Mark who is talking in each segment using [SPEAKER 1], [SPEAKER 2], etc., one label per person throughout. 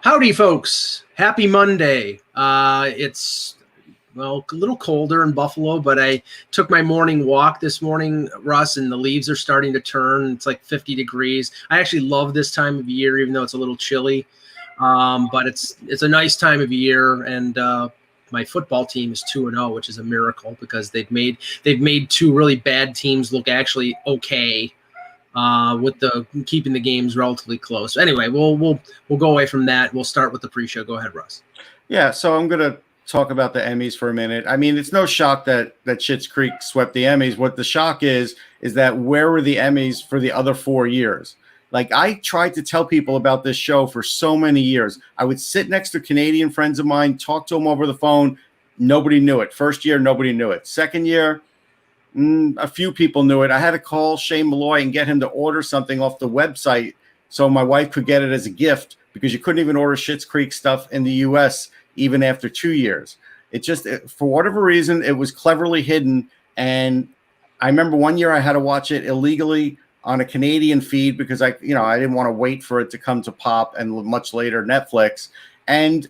[SPEAKER 1] Howdy, folks. Happy Monday. It's a little colder in Buffalo, but I took my morning walk this morning, Russ, and the leaves are starting to turn. It's like 50 degrees. I actually love this time of year, even though it's a little chilly. But it's a nice time of year, and my football team is 2-0, which is a miracle because they've made two really bad teams look actually okay. With the keeping the games relatively close. Anyway, we'll go away from that. We'll start with the pre-show. Go ahead, Russ.
[SPEAKER 2] Yeah, so I'm going to talk about the Emmys for a minute. I mean, it's no shock that Schitt's Creek swept the Emmys. What the shock is that where were the Emmys for the other 4 years? Like, I tried to tell people about this show for so many years. I would sit next to Canadian friends of mine, talk to them over the phone. Nobody knew it. First year, nobody knew it. Second year, a few people knew it. I had to call Shane Malloy and get him to order something off the website so my wife could get it as a gift because you couldn't even order Schitt's Creek stuff in the U.S. even after 2 years. For whatever reason, it was cleverly hidden. And I remember one year I had to watch it illegally on a Canadian feed because I didn't want to wait for it to come to Pop and much later Netflix. And,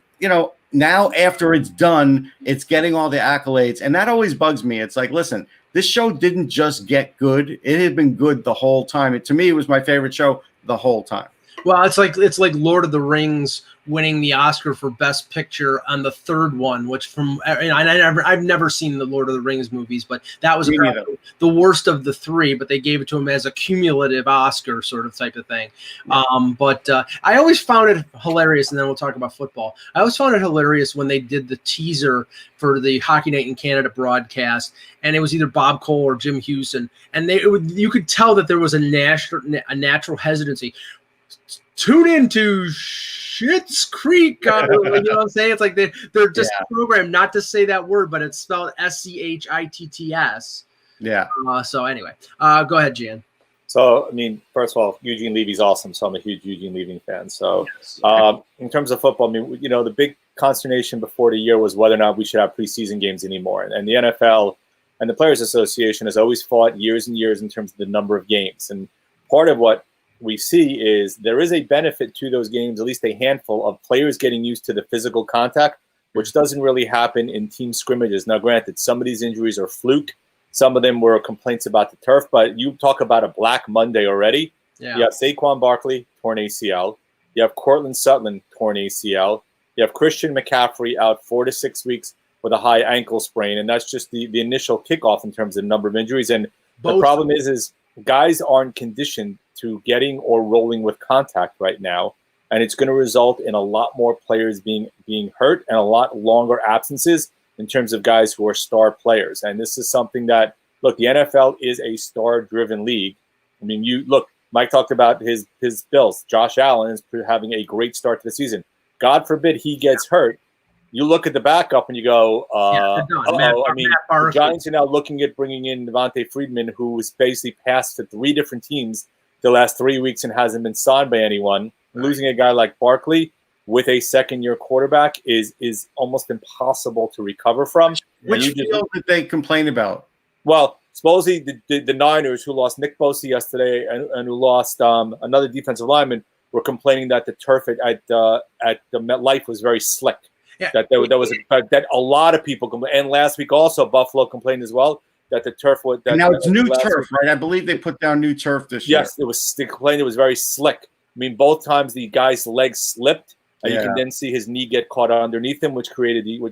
[SPEAKER 2] now after it's done, it's getting all the accolades. And that always bugs me. It's like, listen, this show didn't just get good. It had been good the whole time. To me, it was my favorite show the whole time.
[SPEAKER 1] Well, it's like Lord of the Rings winning the Oscar for Best Picture on the third one, which I've never seen the Lord of the Rings movies, but that was the worst of the three. But they gave it to him as a cumulative Oscar sort of type of thing. Yeah. But I always found it hilarious, and then we'll talk about football. I always found it hilarious when they did the teaser for the Hockey Night in Canada broadcast, and it was either Bob Cole or Jim Houston, and you could tell that there was a natural hesitancy. Tune into Schitt's Creek. You know what I'm saying? It's like they're just programmed not to say that word, but it's spelled SCHITTS.
[SPEAKER 2] Yeah.
[SPEAKER 1] So anyway, go ahead, Jan.
[SPEAKER 3] So, I mean, first of all, Eugene Levy's awesome, so I'm a huge Eugene Levy fan. So, yes. In terms of football, I mean, the big consternation before the year was whether or not we should have preseason games anymore. And the NFL and the Players Association has always fought years and years in terms of the number of games. And part of what we see is there is a benefit to those games, at least a handful of players getting used to the physical contact, which doesn't really happen in team scrimmages. Now, granted, some of these injuries are fluke. Some of them were complaints about the turf, but you talk about a Black Monday already. Yeah. You have Saquon Barkley, torn ACL. You have Cortland Sutton, torn ACL. You have Christian McCaffrey out 4 to 6 weeks with a high ankle sprain, and that's just the initial kickoff in terms of the number of injuries. And the problem is guys aren't conditioned to getting or rolling with contact right now, and it's going to result in a lot more players being hurt and a lot longer absences in terms of guys who are star players. And this is something that, look, the NFL is a star-driven league. I mean, Mike talked about his Bills. Josh Allen is having a great start to the season. God forbid he gets hurt. You look at the backup and you go, the Giants are now looking at bringing in Devontae Freeman, who was basically passed to 3 different teams the last 3 weeks and hasn't been signed by anyone. Right. Losing a guy like Barkley with a second-year quarterback is almost impossible to recover from.
[SPEAKER 2] Which field did they complain about?
[SPEAKER 3] Well, supposedly the Niners, who lost Nick Bosa yesterday and who lost another defensive lineman, were complaining that the turf at the MetLife was very slick. Yeah. That a lot of people complained. And last week also Buffalo complained as well that the turf was.
[SPEAKER 2] Now it's new turf, right? I believe they put down new turf this year.
[SPEAKER 3] Yes, they complained it was very slick. I mean, both times the guy's legs slipped, and you can then see his knee get caught underneath him, which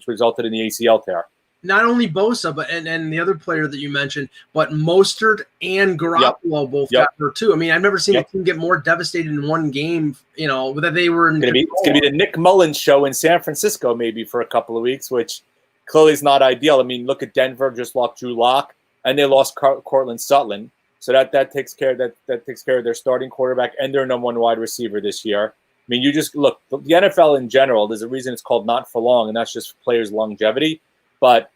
[SPEAKER 3] resulted in the ACL tear.
[SPEAKER 1] Not only Bosa, but and the other player that you mentioned, but Mostert and Garoppolo both got hurt too. I mean, I've never seen a team get more devastated in one game. That they were in.
[SPEAKER 3] It's going to be the Nick Mullins show in San Francisco maybe for a couple of weeks, which clearly is not ideal. I mean, look at Denver, just lost Drew Lock, and they lost Cortland Sutton. So that takes care of their starting quarterback and their number one wide receiver this year. I mean, you just look, the NFL in general, there's a reason it's called not for long, and that's just for players' longevity. But,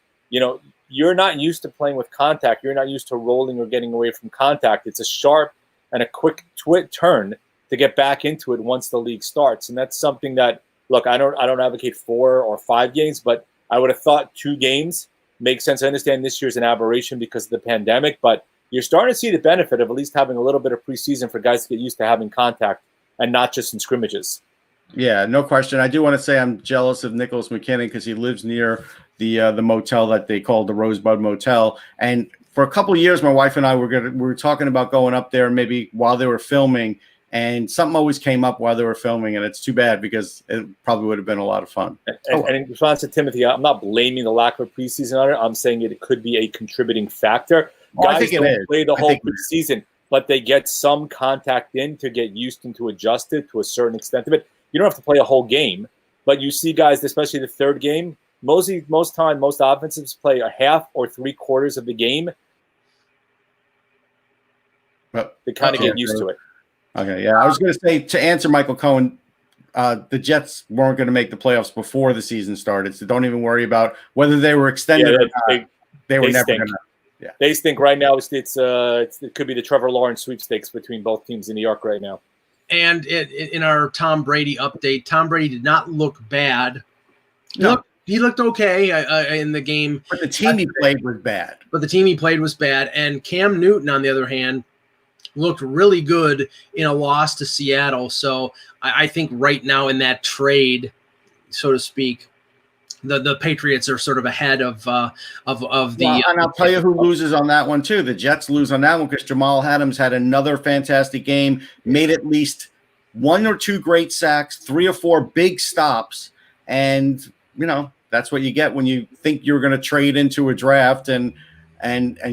[SPEAKER 3] you're not used to playing with contact. You're not used to rolling or getting away from contact. It's a sharp and a quick turn to get back into it once the league starts. And that's something that, look, I don't advocate 4 or 5 games, but I would have thought 2 games makes sense. I understand this year's an aberration because of the pandemic, but you're starting to see the benefit of at least having a little bit of preseason for guys to get used to having contact and not just in scrimmages.
[SPEAKER 2] Yeah, no question. I do want to say I'm jealous of Nicholas McKinnon because he lives near the motel that they call the Rosebud Motel. And for a couple of years, my wife and I were talking about going up there maybe while they were filming. And something always came up while they were filming, and it's too bad because it probably would have been a lot of fun.
[SPEAKER 3] And in response to Timothy, I'm not blaming the lack of a preseason on it. I'm saying it could be a contributing factor. Guys don't play the whole preseason, but they get some contact in to get used and to adjust it to a certain extent of it. You don't have to play a whole game, but you see guys, especially the third game, most offensives play a half or 3/4 of the game to kind of get used to it.
[SPEAKER 2] Okay, yeah. I was going to say, to answer Michael Cohen, the Jets weren't going to make the playoffs before the season started, so don't even worry about whether they were extended or not. They were never going to. Yeah.
[SPEAKER 3] They stink right now. It could be the Trevor Lawrence sweepstakes between both teams in New York right now.
[SPEAKER 1] And in our Tom Brady update, Tom Brady did not look bad. He looked okay in the game.
[SPEAKER 2] But the team he played was bad.
[SPEAKER 1] And Cam Newton, on the other hand, looked really good in a loss to Seattle. So I think right now in that trade, so to speak, the Patriots are sort of ahead of the.
[SPEAKER 2] And I'll tell you who loses on that one too. The Jets lose on that one because Jamal Adams had another fantastic game, made at least 1 or 2 great sacks, 3 or 4 big stops, and that's what you get when you think you're going to trade into a draft and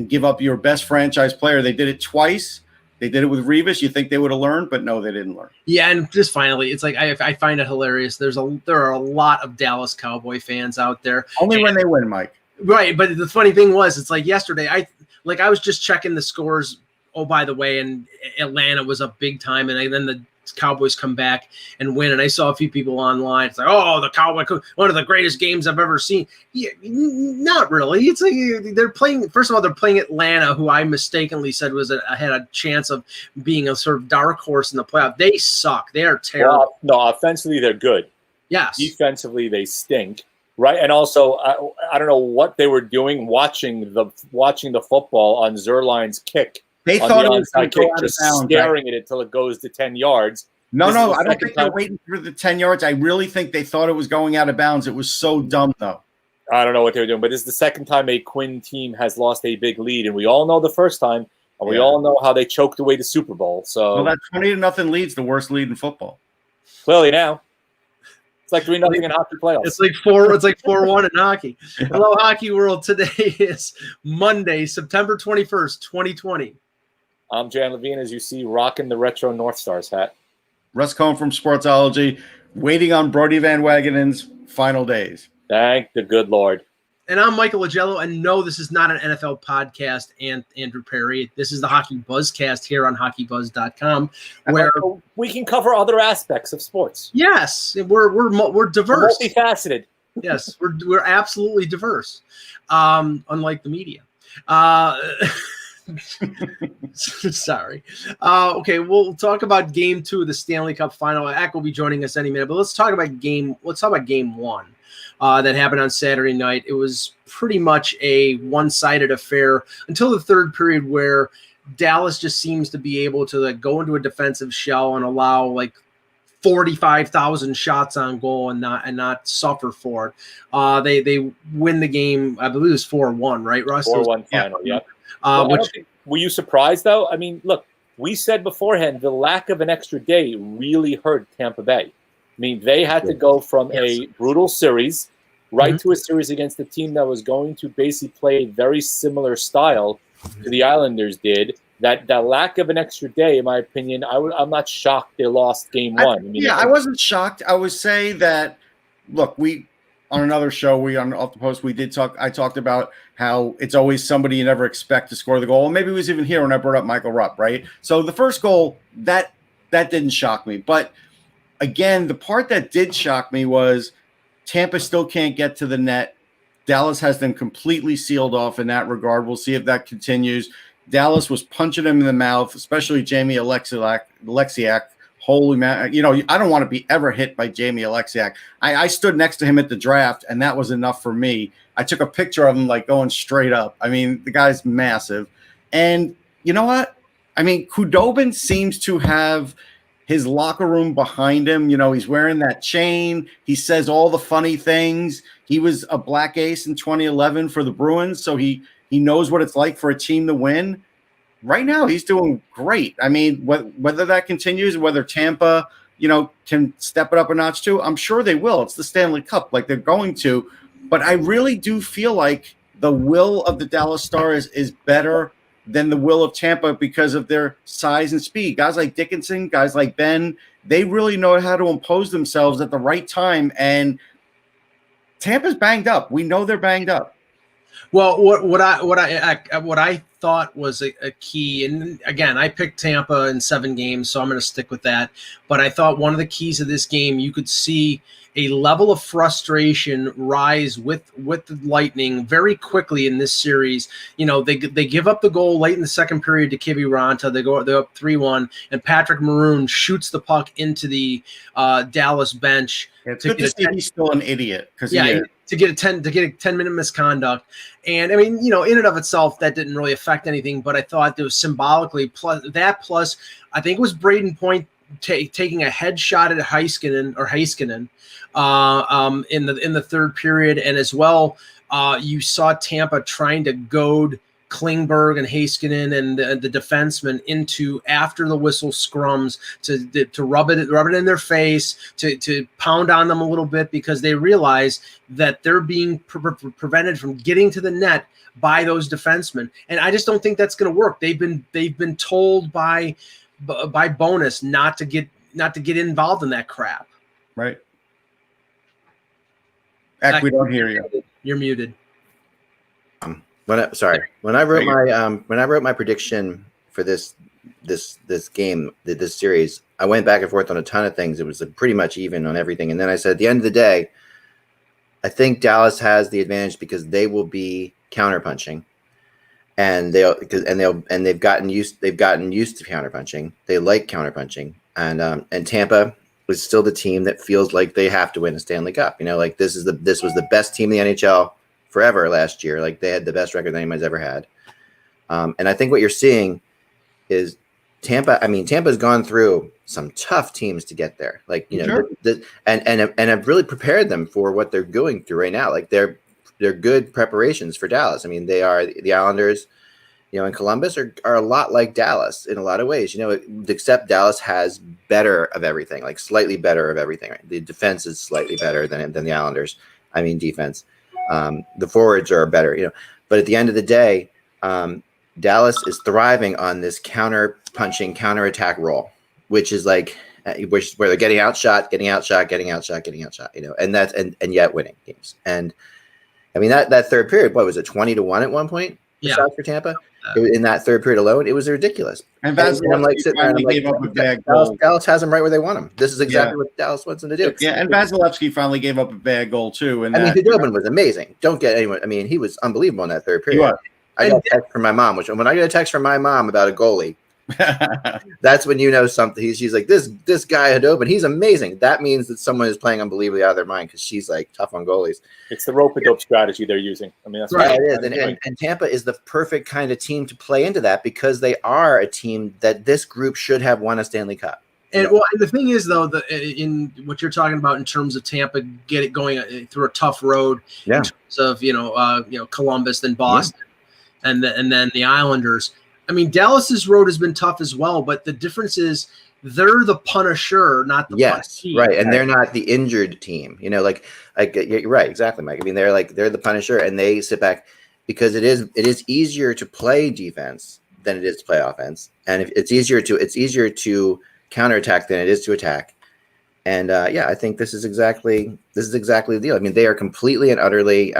[SPEAKER 2] give up your best franchise player. They did it twice. They did it with Revis. You think they would have learned, but no, they didn't learn.
[SPEAKER 1] Yeah, and just finally, it's like I find it hilarious. There are a lot of Dallas Cowboy fans out there.
[SPEAKER 2] Only when they win, Mike.
[SPEAKER 1] Right, but the funny thing was, it's like yesterday. I was just checking the scores. Oh, by the way, and Atlanta was up big time, and then the Cowboys come back and win. And I saw a few people online. It's like, oh, the Cowboys, one of the greatest games I've ever seen. Yeah, not really. It's like they're playing. First of all, they're playing Atlanta, who I mistakenly said had a chance of being a sort of dark horse in the playoff. They suck. They are terrible.
[SPEAKER 3] Well, no, offensively they're good.
[SPEAKER 1] Yes.
[SPEAKER 3] Defensively they stink. Right, and also I don't know what they were doing watching the football on Zerline's kick.
[SPEAKER 2] They thought it was going to go out
[SPEAKER 3] just of bounds, staring at it till it goes to 10 yards.
[SPEAKER 2] No, I don't think they're waiting for the 10 yards. I really think they thought it was going out of bounds. It was so dumb, though.
[SPEAKER 3] I don't know what they were doing, but this is the second time a Quinn team has lost a big lead, and we all know the first time, and we all know how they choked away the Super Bowl. So,
[SPEAKER 2] that 20-0 lead's the worst lead in football.
[SPEAKER 3] Clearly now. It's like 3-0 in hockey playoffs.
[SPEAKER 1] It's like 4-1 in hockey. Hello, Hockey World. Today is Monday, September 21st, 2020.
[SPEAKER 3] I'm Jan Levine, as you see, rocking the retro North Stars hat.
[SPEAKER 2] Russ Cohen from Sportsology, waiting on Brody Van Wagenen's final days.
[SPEAKER 3] Thank the good Lord.
[SPEAKER 1] And I'm Michael Agello, and no, this is not an NFL podcast, and Andrew Perry. This is the Hockey Buzzcast here on HockeyBuzz.com, where
[SPEAKER 3] we can cover other aspects of sports.
[SPEAKER 1] Yes, we're diverse,
[SPEAKER 3] we're multifaceted.
[SPEAKER 1] Yes, we're absolutely diverse, unlike the media. Sorry. Okay, we'll talk about Game 2 of the Stanley Cup Final. Ack will be joining us any minute, but let's talk about Game 1 that happened on Saturday night. It was pretty much a one-sided affair until the third period, where Dallas just seems to be able to go into a defensive shell and allow 45,000 shots on goal and not suffer for it. They win the game. I believe it was 4-1, right, Russ?
[SPEAKER 3] 4-1 final. Yep. Were you surprised, though? I mean, look, we said beforehand the lack of an extra day really hurt Tampa Bay. I mean, they had to go from a brutal series to a series against a team that was going to basically play a very similar style to the Islanders did. That lack of an extra day, in my opinion, I'm not shocked they lost Game 1.
[SPEAKER 2] I wasn't shocked. I would say that, look, on another show, on Off the Post, I talked about how it's always somebody you never expect to score the goal. And maybe it was even here when I brought up Michael Rupp, right? So the first goal, that didn't shock me. But again, the part that did shock me was Tampa still can't get to the net. Dallas has them completely sealed off in that regard. We'll see if that continues. Dallas was punching him in the mouth, especially Jamie Alexiak. Holy man, I don't want to be ever hit by Jamie Alexiak. I stood next to him at the draft, and that was enough for me. I took a picture of him going straight up. I mean, the guy's massive. And you know what? I mean, Khudobin seems to have his locker room behind him. You know, he's wearing that chain. He says all the funny things. He was a black ace in 2011 for the Bruins, so he knows what it's like for a team to win. Right now, he's doing great. I mean, whether that continues, whether Tampa, you know, can step it up a notch too, I'm sure they will. It's the Stanley Cup, like they're going to. But I really do feel like the will of the Dallas Stars is better than the will of Tampa because of their size and speed. Guys like Dickinson, guys like Ben, they really know how to impose themselves at the right time. And Tampa's banged up. We know they're banged up.
[SPEAKER 1] Well, what I thought was a key, and again, I picked Tampa in 7 games, so I'm going to stick with that. But I thought one of the keys of this game, you could see a level of frustration rise with the Lightning very quickly in this series. You know, they give up the goal late in the second period to Kiviranta. They're up 3-1, and Patrick Maroon shoots the puck into the Dallas bench.
[SPEAKER 2] Yeah, it's good to see he's still an idiot because
[SPEAKER 1] to get a 10-minute misconduct. And I mean, you know, in and of itself, that didn't really affect anything, but I thought there was symbolically plus I think it was Braden Point taking a headshot at Heiskanen in the third period. And as well, you saw Tampa trying to goad Klingberg and Heiskanen and the defenseman into after the whistle scrums to rub it in their face, to pound on them a little bit because they realize that they're being prevented from getting to the net by those defensemen. And I just don't think that's going to work. They've been told by Bonus not to get involved in that crap.
[SPEAKER 2] Right. Heck, we don't hear you.
[SPEAKER 1] You're muted.
[SPEAKER 4] When I wrote my prediction for this game, this series, I went back and forth on a ton of things. It was pretty much even on everything, and then I said at the end of the day, I think Dallas has the advantage because they will be counterpunching, and they've gotten used to counterpunching. They like counterpunching, and Tampa was still the team that feels like they have to win a Stanley Cup. You know, like this was the best team in the NHL forever last year. Like they had the best record that anybody's ever had. And I think what you're seeing is Tampa. I mean, Tampa's gone through some tough teams to get there. Like, you know,
[SPEAKER 2] sure.
[SPEAKER 4] and have really prepared them for what they're going through right now. Like they're good preparations for Dallas. I mean, they are the Islanders, you know, and Columbus are a lot like Dallas in a lot of ways, you know, except Dallas has better of everything, like slightly better of everything. Right? The defense is slightly better than the Islanders. I mean, defense. The forwards are better, you know, but at the end of the day, Dallas is thriving on this counter-punching, counter-attack role, which is like where they're getting outshot, you know, and yet winning games. And I mean that third period, what was it, 20-1 at one point?
[SPEAKER 1] Yeah,
[SPEAKER 4] for Tampa. In that third period alone, it was ridiculous.
[SPEAKER 2] And I'm like sitting there, and I'm like,
[SPEAKER 4] Dallas has them right where they want them. This is exactly what Dallas wants them to do.
[SPEAKER 2] Yeah, and Vasilevsky finally gave up a bad goal too. And
[SPEAKER 4] I mean, Hudobin was amazing. Don't get anyone. I mean, he was unbelievable in that third period. I got a text from my mom, when I get a text from my mom about a goalie, that's when you know something. She's like, this guy Hudobin, he's amazing. That means that someone is playing unbelievably out of their mind because she's like tough on goalies.
[SPEAKER 3] It's the rope-a-dope strategy they're using. I mean, that's
[SPEAKER 4] right. It is, and Tampa is the perfect kind of team to play into that because they are a team that this group should have won a Stanley Cup.
[SPEAKER 1] And well, the thing is, though, in what you're talking about in terms of Tampa going through a tough road, in terms of Columbus, then Boston, and then the Islanders. I mean, Dallas's road has been tough as well, but the difference is they're the punisher, not the punish team.
[SPEAKER 4] Right, and they're not the injured team. You know, like you're right, exactly, Mike. I mean, they're the punisher, and they sit back because it is easier to play defense than it is to play offense, and it's easier to counterattack than it is to attack. And I think this is exactly the deal. I mean, they are completely and utterly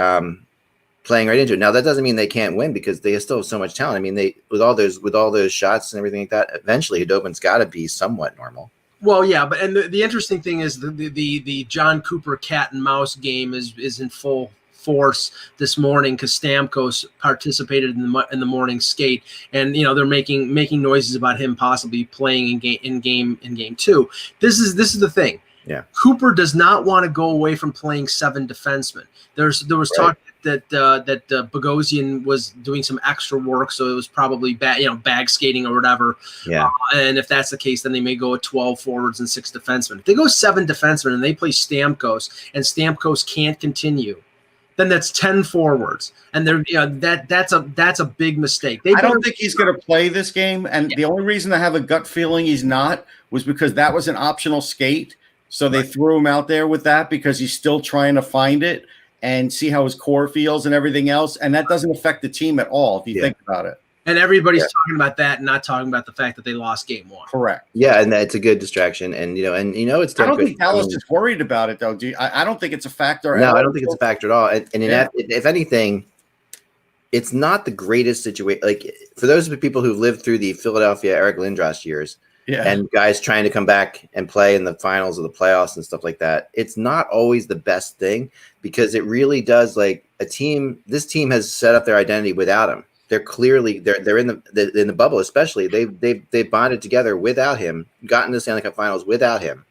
[SPEAKER 4] playing right into it. Now that doesn't mean they can't win because they still have so much talent. I mean, they with all those shots and everything like that, eventually Hudobin's got to be somewhat normal.
[SPEAKER 1] Well, yeah, but and the interesting thing is the John Cooper cat and mouse game is in full force this morning because Stamkos participated in the morning skate, and you know they're making noises about him possibly playing in game 2. This is the thing.
[SPEAKER 4] Yeah.
[SPEAKER 1] Cooper does not want to go away from playing 7 defensemen. There was talk that Bogosian was doing some extra work, so it was probably bag skating or whatever.
[SPEAKER 4] Yeah.
[SPEAKER 1] And if that's the case, then they may go with 12 forwards and 6 defensemen. If they go 7 defensemen and they play Stamkos, and Stamkos can't continue, then that's 10 forwards, and that's a big mistake.
[SPEAKER 2] I don't think he's going to play this game, and the only reason I have a gut feeling he's not was because that was an optional skate. So they threw him out there with that because he's still trying to find it and see how his core feels and everything else. And that doesn't affect the team at all if you think about it.
[SPEAKER 1] And everybody's talking about that and not talking about the fact that they lost game 1.
[SPEAKER 2] Correct.
[SPEAKER 4] Yeah, and that's a good distraction. And it's.
[SPEAKER 2] I don't think Dallas is worried about it, though. I don't think it's a factor.
[SPEAKER 4] No, I don't think it's a factor at all. And if anything, it's not the greatest situation. Like, for those people who've lived through the Philadelphia Eric Lindros years, and guys trying to come back and play in the finals of the playoffs and stuff like that, it's not always the best thing because it really does, like, this team has set up their identity without him. They're clearly they're in the bubble, especially they've bonded together without him, gotten to the Stanley Cup Finals without him.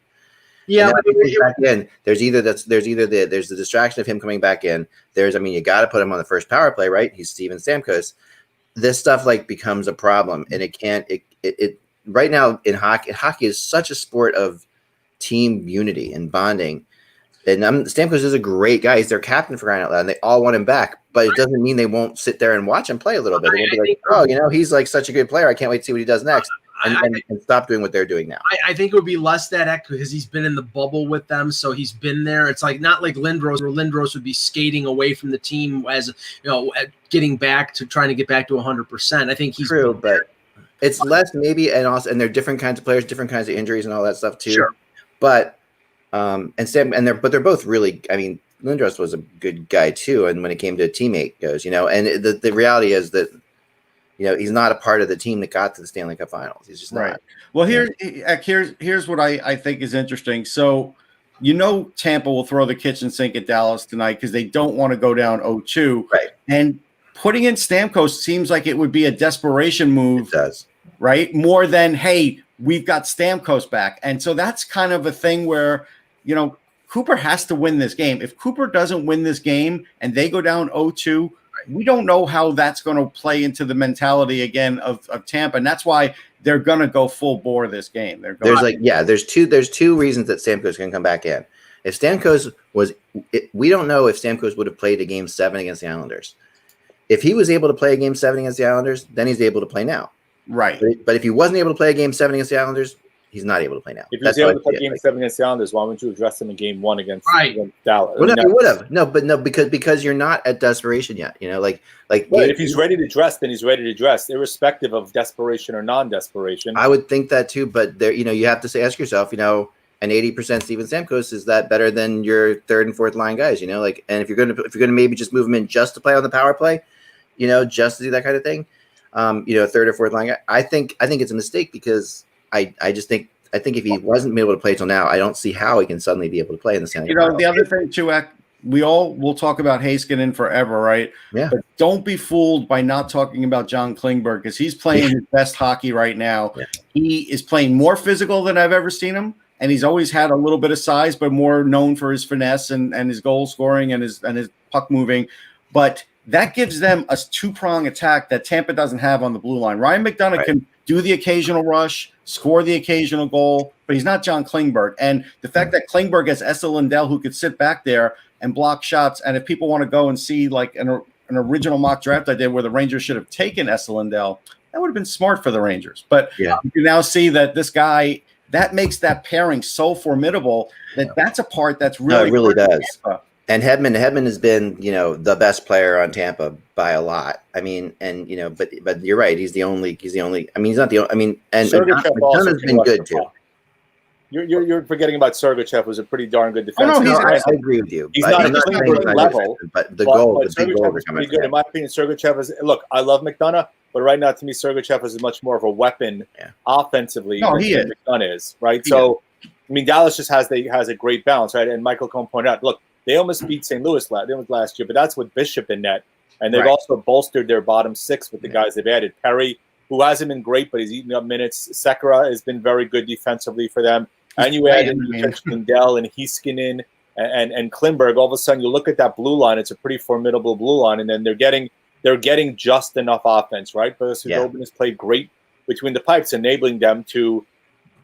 [SPEAKER 1] Yeah,
[SPEAKER 4] back in, there's the distraction of him coming back in. You got to put him on the first power play, right? He's Steven Stamkos. This stuff becomes a problem, and it right now in hockey is such a sport of team unity and bonding. And Stamkos is a great guy. He's their captain, for crying out loud, and they all want him back. But it doesn't mean they won't sit there and watch him play a little bit. They won't be like, he's like such a good player. I can't wait to see what he does next. And stop doing what they're doing now.
[SPEAKER 1] I think it would be less that because he's been in the bubble with them, so he's been there. It's like not like Lindros, where Lindros would be skating away from the team as trying to get back to 100%. I think he's
[SPEAKER 4] true, but it's less maybe, and they're different kinds of players, different kinds of injuries, and all that stuff too. Sure. But they're both really. I mean, Lindros was a good guy too, and when it came to a teammate goes, and the reality is that. He's not a part of the team that got to the Stanley Cup Finals. He's just not.
[SPEAKER 2] Well, here's what I think is interesting. So, Tampa will throw the kitchen sink at Dallas tonight because they don't want to go down 0-2.
[SPEAKER 4] Right.
[SPEAKER 2] And putting in Stamkos seems like it would be a desperation move.
[SPEAKER 4] It does.
[SPEAKER 2] Right? More than, hey, we've got Stamkos back. And so that's kind of a thing where, Cooper has to win this game. If Cooper doesn't win this game and they go down 0-2, we don't know how that's going to play into the mentality again of Tampa, and that's why they're going to go full bore this game.
[SPEAKER 4] There's two reasons that Stamkos can come back in. If Stamkos we don't know if Stamkos would have played a game 7 against the Islanders. If he was able to play a game 7 against the Islanders, then he's able to play now.
[SPEAKER 2] Right.
[SPEAKER 4] But if he wasn't able to play a game 7 against the Islanders, he's not able to play now.
[SPEAKER 3] If he was able to play game 7 against the Islanders, why wouldn't you address him in game 1 against Dallas?
[SPEAKER 4] Well, no, he would have. No, because you're not at desperation yet.
[SPEAKER 3] If he's ready to dress, then he's ready to dress, irrespective of desperation or non-desperation.
[SPEAKER 4] I would think that too, but there, you have to ask yourself, an 80% Steven Stamkos, is that better than your third and fourth line guys? And if you're gonna maybe just move him in just to play on the power play, just to do that kind of thing, third or fourth line guy, I think it's a mistake because I think if he wasn't able to play till now, I don't see how he can suddenly be able to play in the Stanley Cup.
[SPEAKER 2] The other thing too, we all will talk about Heiskanen forever, right?
[SPEAKER 4] Yeah.
[SPEAKER 2] But don't be fooled by not talking about John Klingberg because he's playing his best hockey right now. Yeah. He is playing more physical than I've ever seen him, and he's always had a little bit of size, but more known for his finesse and his goal scoring and his puck moving. But that gives them a 2-prong attack that Tampa doesn't have on the blue line. Ryan McDonagh can do the occasional rush, score the occasional goal, but he's not John Klingberg. And the fact that Klingberg has Esa Lindell who could sit back there and block shots, and if people want to go and see like an original mock draft I did where the Rangers should have taken Esa Lindell, that would have been smart for the Rangers. But you can now see that this guy, that makes that pairing so formidable that's a part that's really
[SPEAKER 4] it really does. Tampa. And Hedman has been, the best player on Tampa by a lot. I mean, and but you're right. He's the only. I mean, he's not the only. I mean, and McDonough's has been good too.
[SPEAKER 3] You're forgetting about Sergachev, who's a pretty darn good defenseman.
[SPEAKER 2] Oh, no,
[SPEAKER 4] I agree with you.
[SPEAKER 3] He's not at the level,
[SPEAKER 4] but the goal is
[SPEAKER 3] pretty good. In my opinion, Sergachev is. Look, I love McDonough, but right now, to me, Sergachev is much more of a weapon offensively than McDonough is. Right. So, I mean, Dallas just has a great balance, right? And Michael Cohen pointed out, look. They almost beat St. Louis last year, but that's with Bishop in net. And they've also bolstered their bottom 6 with the guys they've added. Perry, who hasn't been great, but he's eating up minutes. Sekera has been very good defensively for them. and you add in Lindell and Heiskanen and Klimberg, all of a sudden you look at that blue line. It's a pretty formidable blue line, and then they're getting just enough offense, right? Because Khudobin has played great between the pipes, enabling them to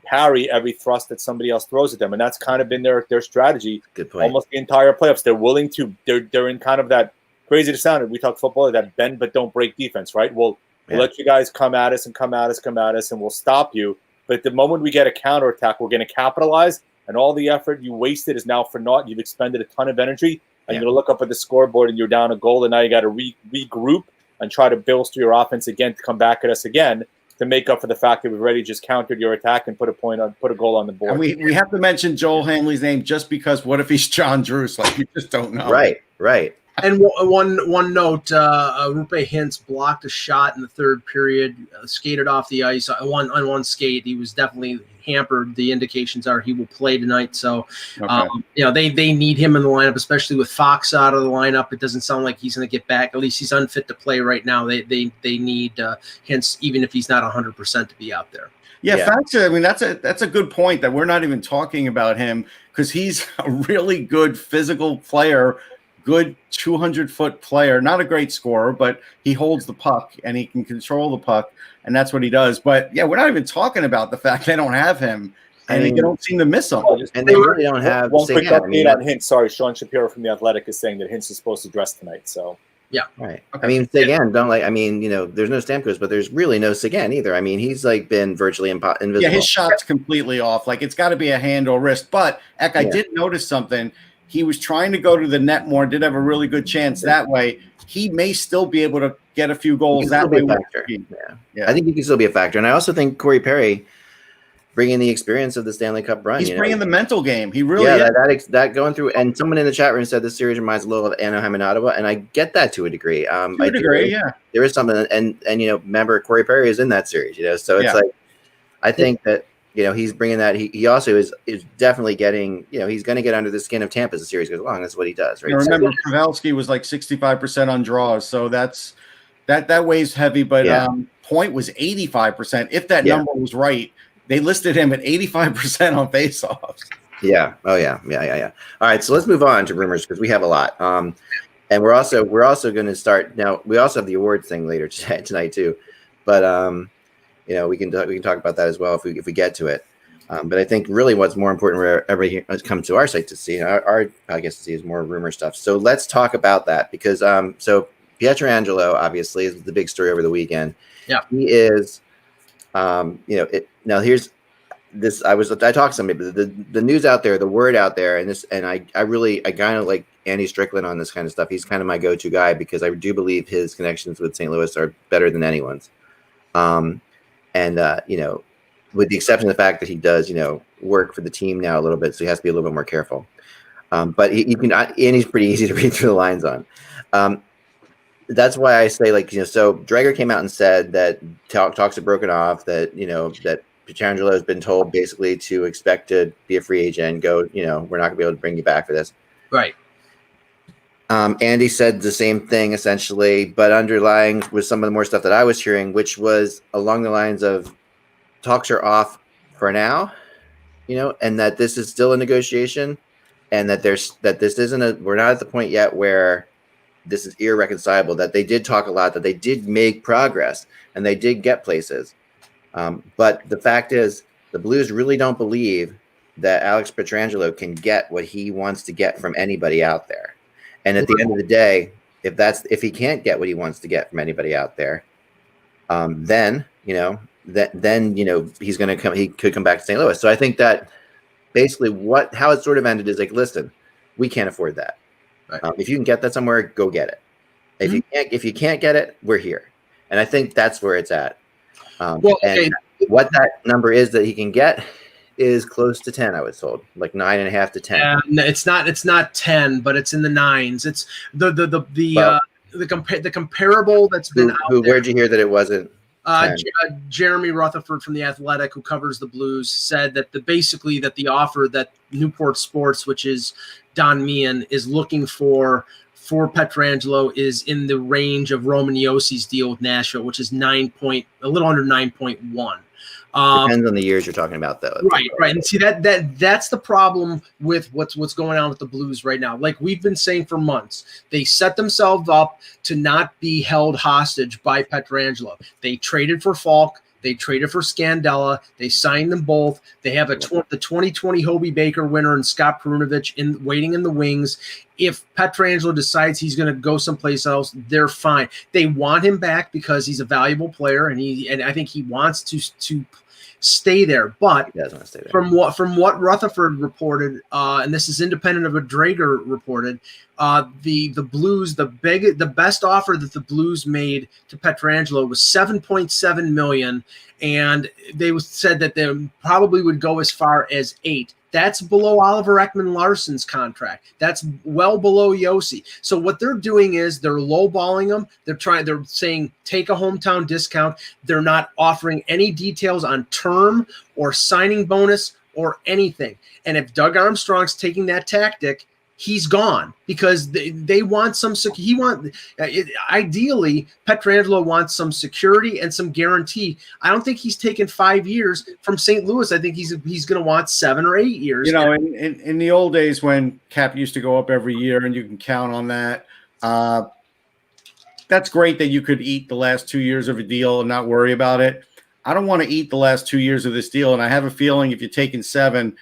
[SPEAKER 3] parry every thrust that somebody else throws at them, and that's kind of been their strategy.
[SPEAKER 4] Good point.
[SPEAKER 3] Almost the entire playoffs. They're willing to. They're in kind of that, crazy to sound. We talk football, that bend but don't break defense, right? We'll let you guys come at us, and we'll stop you. But at the moment we get a counterattack, we're going to capitalize, and all the effort you wasted is now for naught. You've expended a ton of energy, and you're going to look up at the scoreboard, and you're down a goal, and now you got to regroup and try to bolster your offense again to come back at us again, to make up for the fact that we've already just countered your attack and put a goal on the board.
[SPEAKER 2] And we have to mention Joel Hanley's name just because what if he's John Drews? Like, you just don't know.
[SPEAKER 4] Right.
[SPEAKER 1] And one note, Rupe Hintz blocked a shot in the third period, skated off the ice on one skate. He was definitely hampered. The indications are he will play tonight. So, they need him in the lineup, especially with Fox out of the lineup. It doesn't sound like he's going to get back. At least he's unfit to play right now. They need Hintz, even if he's not 100%, to be out there.
[SPEAKER 2] Yeah, Fox. I mean, that's a good point that we're not even talking about him, because he's a really good physical player. Good 200-foot player, not a great scorer, but he holds the puck and he can control the puck, and that's what he does. But we're not even talking about the fact they don't have him, and they don't seem to miss him.
[SPEAKER 4] And they really don't have.
[SPEAKER 3] One quick update on Hintz. Sorry, Sean Shapiro from The Athletic is saying that Hintz is supposed to dress tonight. So
[SPEAKER 4] right. Okay. I mean, Seguin, there's no Stamkos, but there's really no Seguin either. I mean, he's like been virtually invisible.
[SPEAKER 2] Yeah, his shot's completely off. Like, it's got to be a hand or wrist. But I did notice something. He was trying to go to the net more, did have a really good chance that way. He may still be able to get a few goals that way.
[SPEAKER 4] I think he can still be a factor. And I also think Corey Perry, bringing the experience of the Stanley Cup run.
[SPEAKER 2] He's bringing the mental game. He really is.
[SPEAKER 4] That going through. And someone in the chat room said this series reminds a little of Anaheim and Ottawa, and I get that to a degree. There is something. And remember, Corey Perry is in that series, so it's like, I think that, he's bringing that. He also is definitely getting, he's going to get under the skin of Tampa as the series goes along. That's what he does, right?
[SPEAKER 2] Remember, Pavelski was like 65% on draws, so that weighs heavy. But Point was 85%. If that number was right, they listed him at 85% on faceoffs.
[SPEAKER 4] Yeah. Oh yeah. All right, so let's move on to rumors, because we have a lot. And we're also going to start now. We also have the awards thing later tonight too, but we can talk about that as well if we get to it. But I think really what's more important wherever he comes to our site to see, our podcast to see, is more rumor stuff. So let's talk about that, because so Pietrangelo obviously is the big story over the weekend.
[SPEAKER 1] Yeah,
[SPEAKER 4] he is. Now here's this. I talked to somebody, but the news out there, the word out there, and I kind of like Andy Strickland on this kind of stuff. He's kind of my go-to guy, because I do believe his connections with St. Louis are better than anyone's. With the exception of the fact that he does, work for the team now a little bit, so he has to be a little bit more careful. But he's pretty easy to read through the lines on. That's why I say, so Dreger came out and said that talks have broken off, that, that Pietrangelo has been told basically to expect to be a free agent and go, we're not gonna be able to bring you back for this.
[SPEAKER 1] Right.
[SPEAKER 4] Andy said the same thing essentially, but underlying was some of the more stuff that I was hearing, which was along the lines of talks are off for now, and that this is still a negotiation, and that this isn't we're not at the point yet where this is irreconcilable, that they did talk a lot, that they did make progress, and they did get places. But the fact is, the Blues really don't believe that Alex Pietrangelo can get what he wants to get from anybody out there. And at the end of the day, if he can't get what he wants to get from anybody out there, then he's going to come. He could come back to St. Louis. So I think that basically how it sort of ended is like, listen, we can't afford that. Right. If you can get that somewhere, go get it. If you can't get it, we're here. And I think that's where it's at. And what that number is that he can get is close to 10, I was told, like 9.5 to 10.
[SPEAKER 1] It's not 10, but it's in the 9s. It's the comparable that's been out there.
[SPEAKER 4] Where'd you hear that it wasn't?
[SPEAKER 1] Jeremy Rutherford from The Athletic, who covers the Blues, said that the offer that Newport Sports, which is Don Meehan, is looking for for Pietrangelo is in the range of Roman Yossi's deal with Nashville, which is a little under 9.1.
[SPEAKER 4] Depends on the years you're talking about, though.
[SPEAKER 1] Right. And see that's the problem with what's going on with the Blues right now. Like we've been saying for months, they set themselves up to not be held hostage by Pietrangelo. They traded for Falk. They traded for Scandella. They signed them both. They have the 2020 Hobie Baker winner and Scott Perunovich waiting in the wings. If Pietrangelo decides he's going to go someplace else, they're fine. They want him back because he's a valuable player, and I think he wants to stay there. But
[SPEAKER 4] he does want to stay there.
[SPEAKER 1] From what Rutherford reported, and this is independent of what Drager reported, the Blues, the best offer that the Blues made to Pietrangelo was $7.7 million, and they said that they probably would go as far as $8 million. That's below Oliver Ekman-Larsson's contract. That's well below Yossi. So what they're doing is they're lowballing them. They're saying take a hometown discount. They're not offering any details on term or signing bonus or anything. And if Doug Armstrong's taking that tactic, he's gone because they want some. Ideally, Pietrangelo wants some security and some guarantee. I don't think he's taken 5 years from St. Louis. I think he's going to want 7 or 8 years.
[SPEAKER 2] You know, in the old days when cap used to go up every year, and you can count on that. That's great that you could eat the last 2 years of a deal and not worry about it. I don't want to eat the last 2 years of this deal, and I have a feeling if you're taking 7.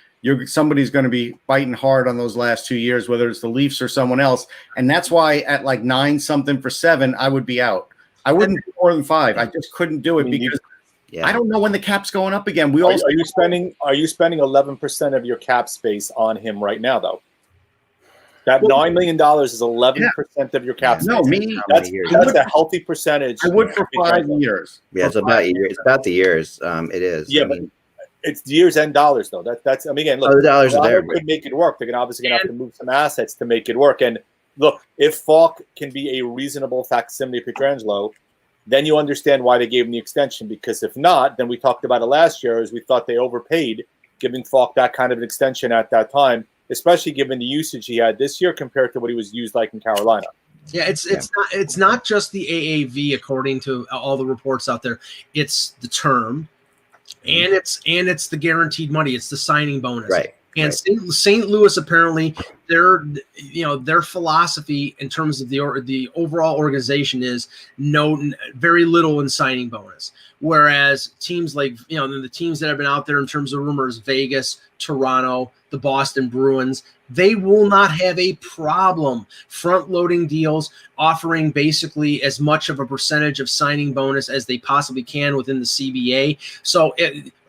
[SPEAKER 2] Somebody's going to be fighting hard on those last 2 years, whether it's the Leafs or someone else. And that's why at like 9 something for 7, I would be out. I wouldn't do more than 5. I just couldn't do it because I don't know when the cap's going up again.
[SPEAKER 3] Are you spending 11% of your cap space on him right now, though? That $9 million is 11% of your cap space. That's a healthy percentage.
[SPEAKER 2] I would for 5 years.
[SPEAKER 4] Yeah, it's about the years. It is.
[SPEAKER 3] Yeah, but it's years and dollars, though. That's. I mean, again, look,
[SPEAKER 4] the dollars are there.
[SPEAKER 3] Could make it work. They're obviously going to have to move some assets to make it work. And look, if Falk can be a reasonable facsimile of Pietrangelo, then you understand why they gave him the extension. Because if not, then we talked about it last year, as we thought they overpaid giving Falk that kind of an extension at that time, especially given the usage he had this year compared to what he was used like in Carolina.
[SPEAKER 1] Yeah, it's not just the AAV according to all the reports out there. It's the term. And it's the guaranteed money. It's the signing bonus.
[SPEAKER 4] Right.
[SPEAKER 1] And St. Louis, apparently, their philosophy in terms of the overall organization is very little in signing bonus. Whereas teams like the teams that have been out there in terms of rumors, Vegas, Toronto, the Boston Bruins, they will not have a problem front-loading deals, offering basically as much of a percentage of signing bonus as they possibly can within the CBA. So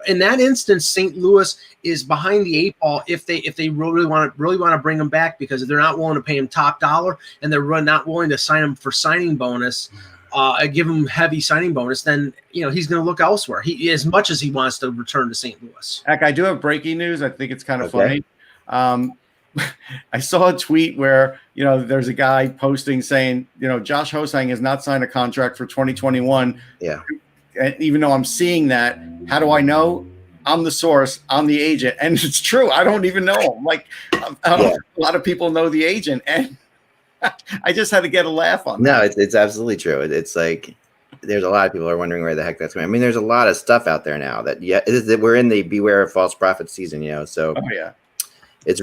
[SPEAKER 1] in that instance, St. Louis is behind the 8 ball if they really want to bring him back, because if they're not willing to pay him top dollar and they're not willing to sign him for signing bonus, give him heavy signing bonus, then he's going to look elsewhere. He, as much as he wants to return to St. Louis.
[SPEAKER 2] Heck, I do have breaking news. I think it's kind of funny. I saw a tweet where there's a guy posting saying Josh Hosang has not signed a contract for 2021.
[SPEAKER 4] Yeah.
[SPEAKER 2] And even though I'm seeing that, how do I know? I'm the source. I'm the agent, and it's true. I don't even know him. Like a lot of people know the agent, and I just had to get a laugh on that.
[SPEAKER 4] No, it's absolutely true. It's like there's a lot of people are wondering where the heck that's going. I mean, there's a lot of stuff out there now that we're in the beware of false prophet season. So it's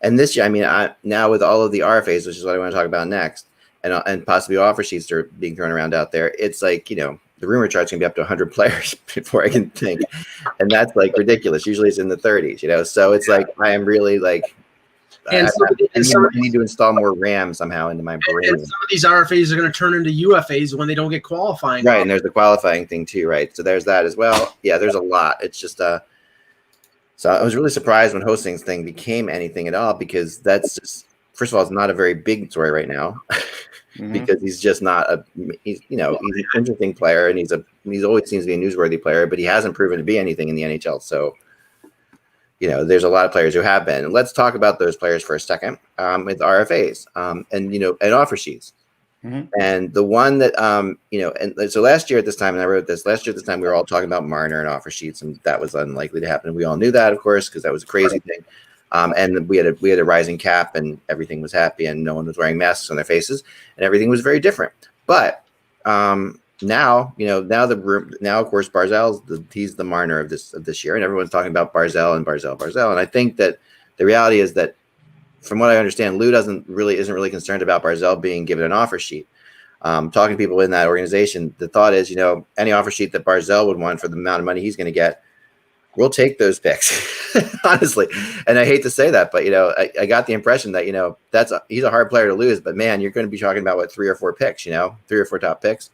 [SPEAKER 4] and this year. I mean, now with all of the RFAs, which is what I want to talk about next, and possibly offer sheets that are being thrown around out there. It's like the rumor chart's gonna be up to 100 players before I can think, and that's like ridiculous. Usually it's in the 30s. So it's like I am really like. I need to install more RAM somehow into my brain.
[SPEAKER 1] And some of these RFAs are going to turn into UFAs when they don't get qualifying.
[SPEAKER 4] Right, and there's the qualifying thing too, right? So there's that as well. Yeah, there's a lot. It's just so I was really surprised when Hosting's thing became anything at all, because that's just, first of all, it's not a very big story right now. Because he's just not he's an interesting player, and he's always seems to be a newsworthy player, but he hasn't proven to be anything in the NHL. So there's a lot of players who have been. Let's talk about those players for a second with RFAs and offer sheets. And the one that and so last year at this time, and I wrote this last year at this time, we were all talking about Marner and offer sheets, and that was unlikely to happen. We all knew that, of course, because that was a crazy thing. And we had a rising cap, and everything was happy, and no one was wearing masks on their faces, and everything was very different. But now of course he's the Marner of this year, and everyone's talking about Barzal. And I think that the reality is that, from what I understand, Lou isn't really concerned about Barzal being given an offer sheet. Talking to people in that organization, the thought is, any offer sheet that Barzal would want for the amount of money he's going to get, we'll take those picks, honestly. And I hate to say that, but I got the impression that he's a hard player to lose. But man, you're going to be talking about 3 or 4 picks, 3 or 4 top picks.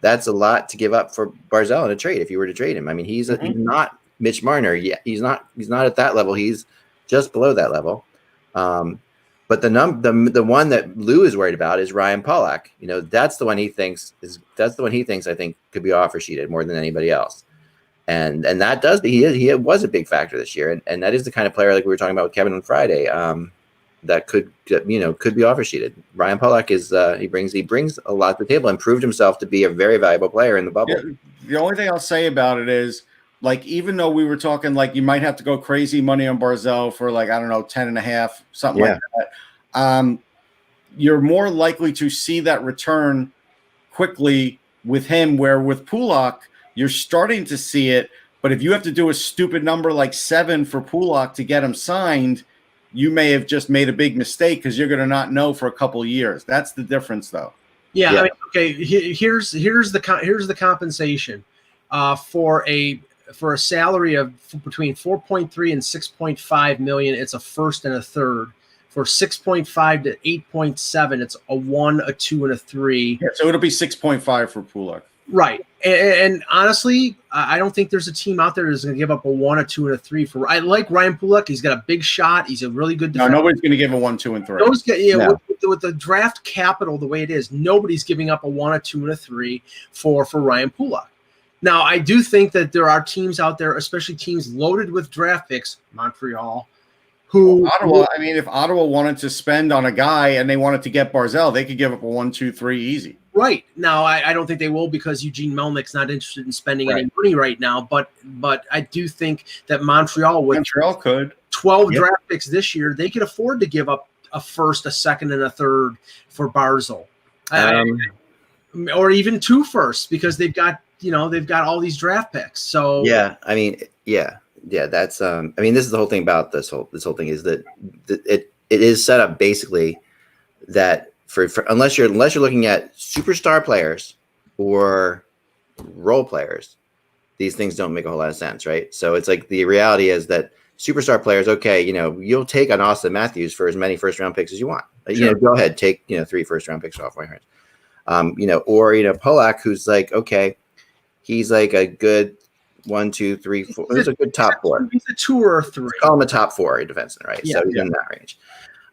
[SPEAKER 4] That's a lot to give up for Barzal in a trade if you were to trade him. I mean, he's not Mitch Marner yet. He's not at that level. He's just below that level. But the one that Lou is worried about is Ryan Pulock. That's the one he thinks I think could be offer sheeted more than anybody else. And that does, he was a big factor this year, and that is the kind of player, like we were talking about with Kevin on Friday, that could be offer sheeted. Ryan Pulock is he brings a lot to the table and proved himself to be a very valuable player in the bubble.
[SPEAKER 2] Yeah, the only thing I'll say about it is, like, even though we were talking like you might have to go crazy money on Barzal for 10.5, something like that, you're more likely to see that return quickly with him, where with Pulock you're starting to see it. But if you have to do a stupid number like 7 for Pulock to get him signed, you may have just made a big mistake because you're going to not know for a couple of years. That's the difference, though.
[SPEAKER 1] Yeah. I mean, okay. Here's the compensation for a salary of between 4.3 and 6.5 million. It's a first and a third. For 6.5 to 8.7, it's a 1, a 2, and a 3.
[SPEAKER 2] Yeah, so it'll be 6.5 for Pulock.
[SPEAKER 1] Right. And honestly, I don't think there's a team out there that's going to give up a 1, a 2, and a 3 for. I like Ryan Pulock. He's got a big shot. He's a really good defender.
[SPEAKER 2] No, nobody's going to give a 1, 2, and 3.
[SPEAKER 1] With the draft capital the way it is, nobody's giving up a 1, a 2, and a 3 for Ryan Pulock. Now, I do think that there are teams out there, especially teams loaded with draft picks, Montreal,
[SPEAKER 2] Ottawa. I mean, if Ottawa wanted to spend on a guy and they wanted to get Barzal, they could give up a 1, 2, 3 easy.
[SPEAKER 1] Right. Now, I don't think they will, because Eugene Melnick's not interested in spending any money right now. But I do think that Montreal
[SPEAKER 2] could
[SPEAKER 1] 12 draft picks this year, they could afford to give up a first, a second, and a third for Barzal, or even 2 firsts, because they've got all these draft picks. So
[SPEAKER 4] that's this is the whole thing about this whole thing is that it is set up basically that for unless you're looking at superstar players or role players, these things don't make a whole lot of sense, right? So it's like the reality is that superstar players, okay, you'll take an Austin Matthews for as many first round picks as you want. Sure. Go ahead, take 3 first round picks off my hands. Or Pulock, who's like, okay, he's like a good 1, 2, 3, 4. He's a good top 4.
[SPEAKER 1] He's a 2 or a 3.
[SPEAKER 4] Let's call him a top 4 defenseman, right? Yeah, so he's in that range.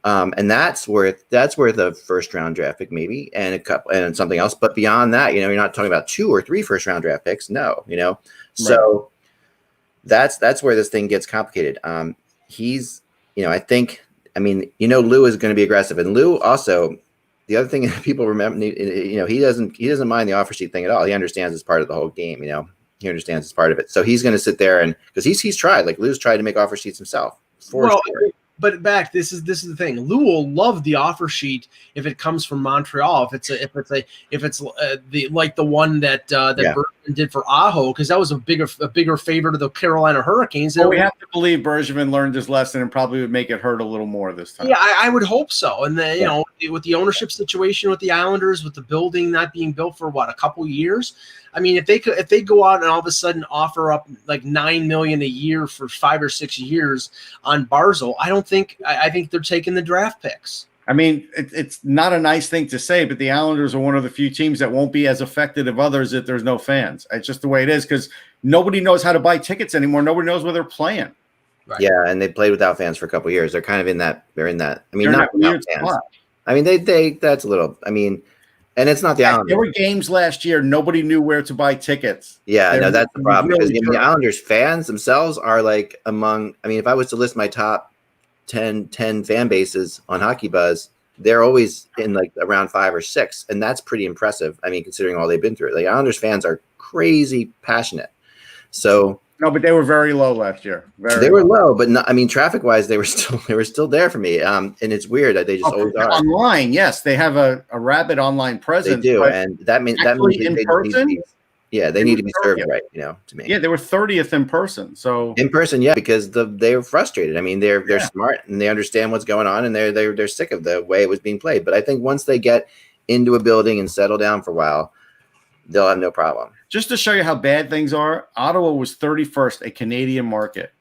[SPEAKER 4] And that's worth a first round draft pick maybe, and a couple and something else. But beyond that, you're not talking about 2 or 3 first round draft picks. No, So that's where this thing gets complicated. He's, I think, Lou is going to be aggressive, and Lou also. The other thing that people remember, he doesn't mind the offer sheet thing at all. He understands it's part of the whole game. He understands it's part of it. So he's going to sit there and because he's tried, like Lou's tried to make offer sheets himself. Sure.
[SPEAKER 1] But this is the thing. Lou will love the offer sheet if it comes from Montreal. If it's like the one that Bergevin did for Aho, because that was a bigger favor to the Carolina Hurricanes.
[SPEAKER 2] Well, we have to believe Bergevin learned his lesson and probably would make it hurt a little more this time.
[SPEAKER 1] Yeah, I would hope so. And then with the ownership situation with the Islanders, with the building not being built for a couple years. I mean, if they go out and all of a sudden offer up like $9 million a year for 5 or 6 years on Barzal, I think they're taking the draft picks.
[SPEAKER 2] I mean, it's not a nice thing to say, but the Islanders are one of the few teams that won't be as affected as others if there's no fans. It's just the way it is because nobody knows how to buy tickets anymore. Nobody knows where they're playing.
[SPEAKER 4] Right. Yeah, and they played without fans for a couple of years. They're kind of in that. They're in that. I mean, not without fans. Spot. I mean, they. That's a little. I mean. And it's not the Islanders.
[SPEAKER 2] There were games last year. Nobody knew where to buy tickets.
[SPEAKER 4] Yeah, no, that's the problem. Because the Islanders fans themselves are like among. I mean, if I was to list my top 10 fan bases on HockeyBuzz, they're always in like around 5 or 6, and that's pretty impressive. I mean, considering all they've been through. Like Islanders fans are crazy passionate. So
[SPEAKER 2] No, but they were very low last year.
[SPEAKER 4] They were low, but I mean, traffic wise, they were still there for me. And it's weird that they just always are.
[SPEAKER 2] Online, yes, they have a rabid online presence.
[SPEAKER 4] They do, and that means
[SPEAKER 2] in person.
[SPEAKER 4] They need to be served right, to me.
[SPEAKER 2] Yeah, they were 30th in person. So
[SPEAKER 4] in person, because they're frustrated. I mean, they're smart and they understand what's going on, and they're sick of the way it was being played. But I think once they get into a building and settle down for a while, they'll have no problem.
[SPEAKER 2] Just to show you how bad things are, Ottawa was 31st, a Canadian market.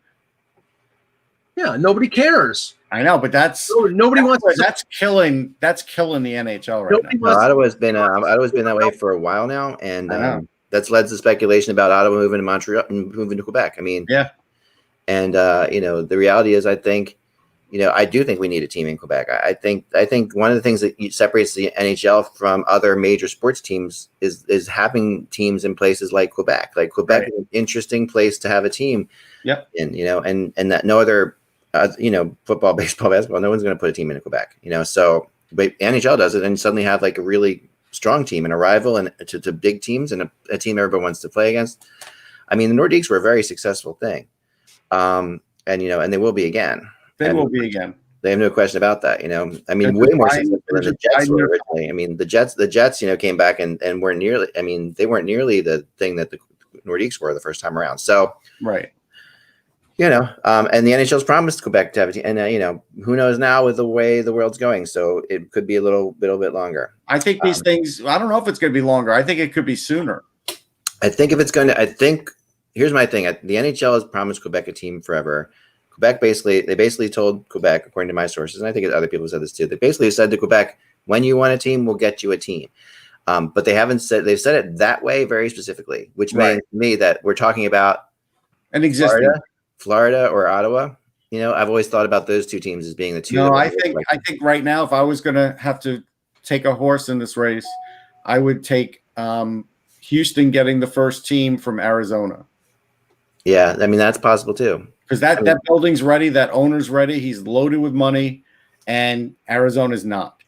[SPEAKER 1] Yeah, nobody cares.
[SPEAKER 2] I know, but nobody wants. That's killing the NHL right now.
[SPEAKER 4] Ottawa's been that way for a while now, and that's led to speculation about Ottawa moving to Montreal and moving to Quebec. I mean, and the reality is, I think, I do think we need a team in Quebec. I think one of the things that separates the NHL from other major sports teams is having teams in places like Quebec. Like Quebec is an interesting place to have a team.
[SPEAKER 2] Yep.
[SPEAKER 4] And that no other, football, baseball, basketball, no one's going to put a team in Quebec. So but NHL does it, and suddenly have like a really strong team and a rival and to big teams and a team everyone wants to play against. I mean, the Nordiques were a very successful thing, and they will be again.
[SPEAKER 2] They will be again.
[SPEAKER 4] They have no question about that. I mean, way more successful than the Jets were originally. I mean, the Jets, came back and weren't nearly. I mean, they weren't nearly the thing that the Nordiques were the first time around. So,
[SPEAKER 2] right.
[SPEAKER 4] And the NHL's promised to go back to have a team, and who knows now with the way the world's going. So it could be a little bit longer.
[SPEAKER 2] I think these things. I don't know if it's going to be longer. I think it could be sooner.
[SPEAKER 4] I think if it's going to. Here's my thing. The NHL has promised Quebec a team forever. Quebec basically told Quebec, according to my sources, and I think other people said this too, they basically said to Quebec, when you want a team, we'll get you a team. But they've said it that way very specifically, which means to me that we're talking about
[SPEAKER 2] an existing
[SPEAKER 4] Florida or Ottawa. I've always thought about those two teams as being the two.
[SPEAKER 2] No, I think right now, if I was going to have to take a horse in this race, I would take Houston getting the first team from Arizona.
[SPEAKER 4] Yeah, I mean, that's possible too.
[SPEAKER 2] Because that building's ready, that owner's ready, he's loaded with money, and Arizona's not.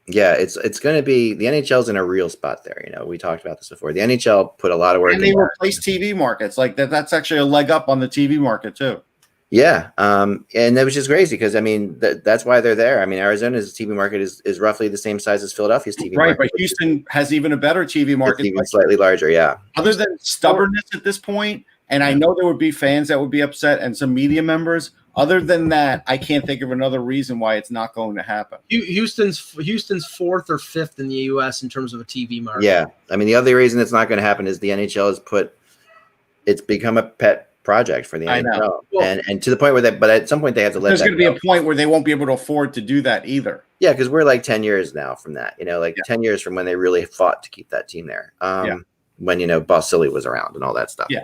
[SPEAKER 4] Yeah, it's going to be the NHL's in a real spot there. We talked about this before. The NHL put a lot of work.
[SPEAKER 2] And they replace TV markets like that. That's actually a leg up on the TV market too.
[SPEAKER 4] Yeah, and that was just crazy because I mean that's why they're there. I mean, Arizona's TV market is roughly the same size as Philadelphia's TV market.
[SPEAKER 2] Right, but Houston has even a better TV market.
[SPEAKER 4] It's even slightly larger, yeah.
[SPEAKER 2] Other than stubbornness at this point. And I know there would be fans that would be upset and some media members. Other than that, I can't think of another reason why it's not going to happen.
[SPEAKER 1] Houston's fourth or fifth in the U.S. in terms of a TV market.
[SPEAKER 4] Yeah. I mean, the other reason it's not going to happen is the NHL has it's become a pet project for the NHL. Well, and to the point where but at some point they have to let
[SPEAKER 2] there's going to be a point where they won't be able to afford to do that either.
[SPEAKER 4] Yeah, because we're like 10 years now from that, 10 years from when they really fought to keep that team there. When, Boss Silly was around and all that stuff.
[SPEAKER 2] Yeah.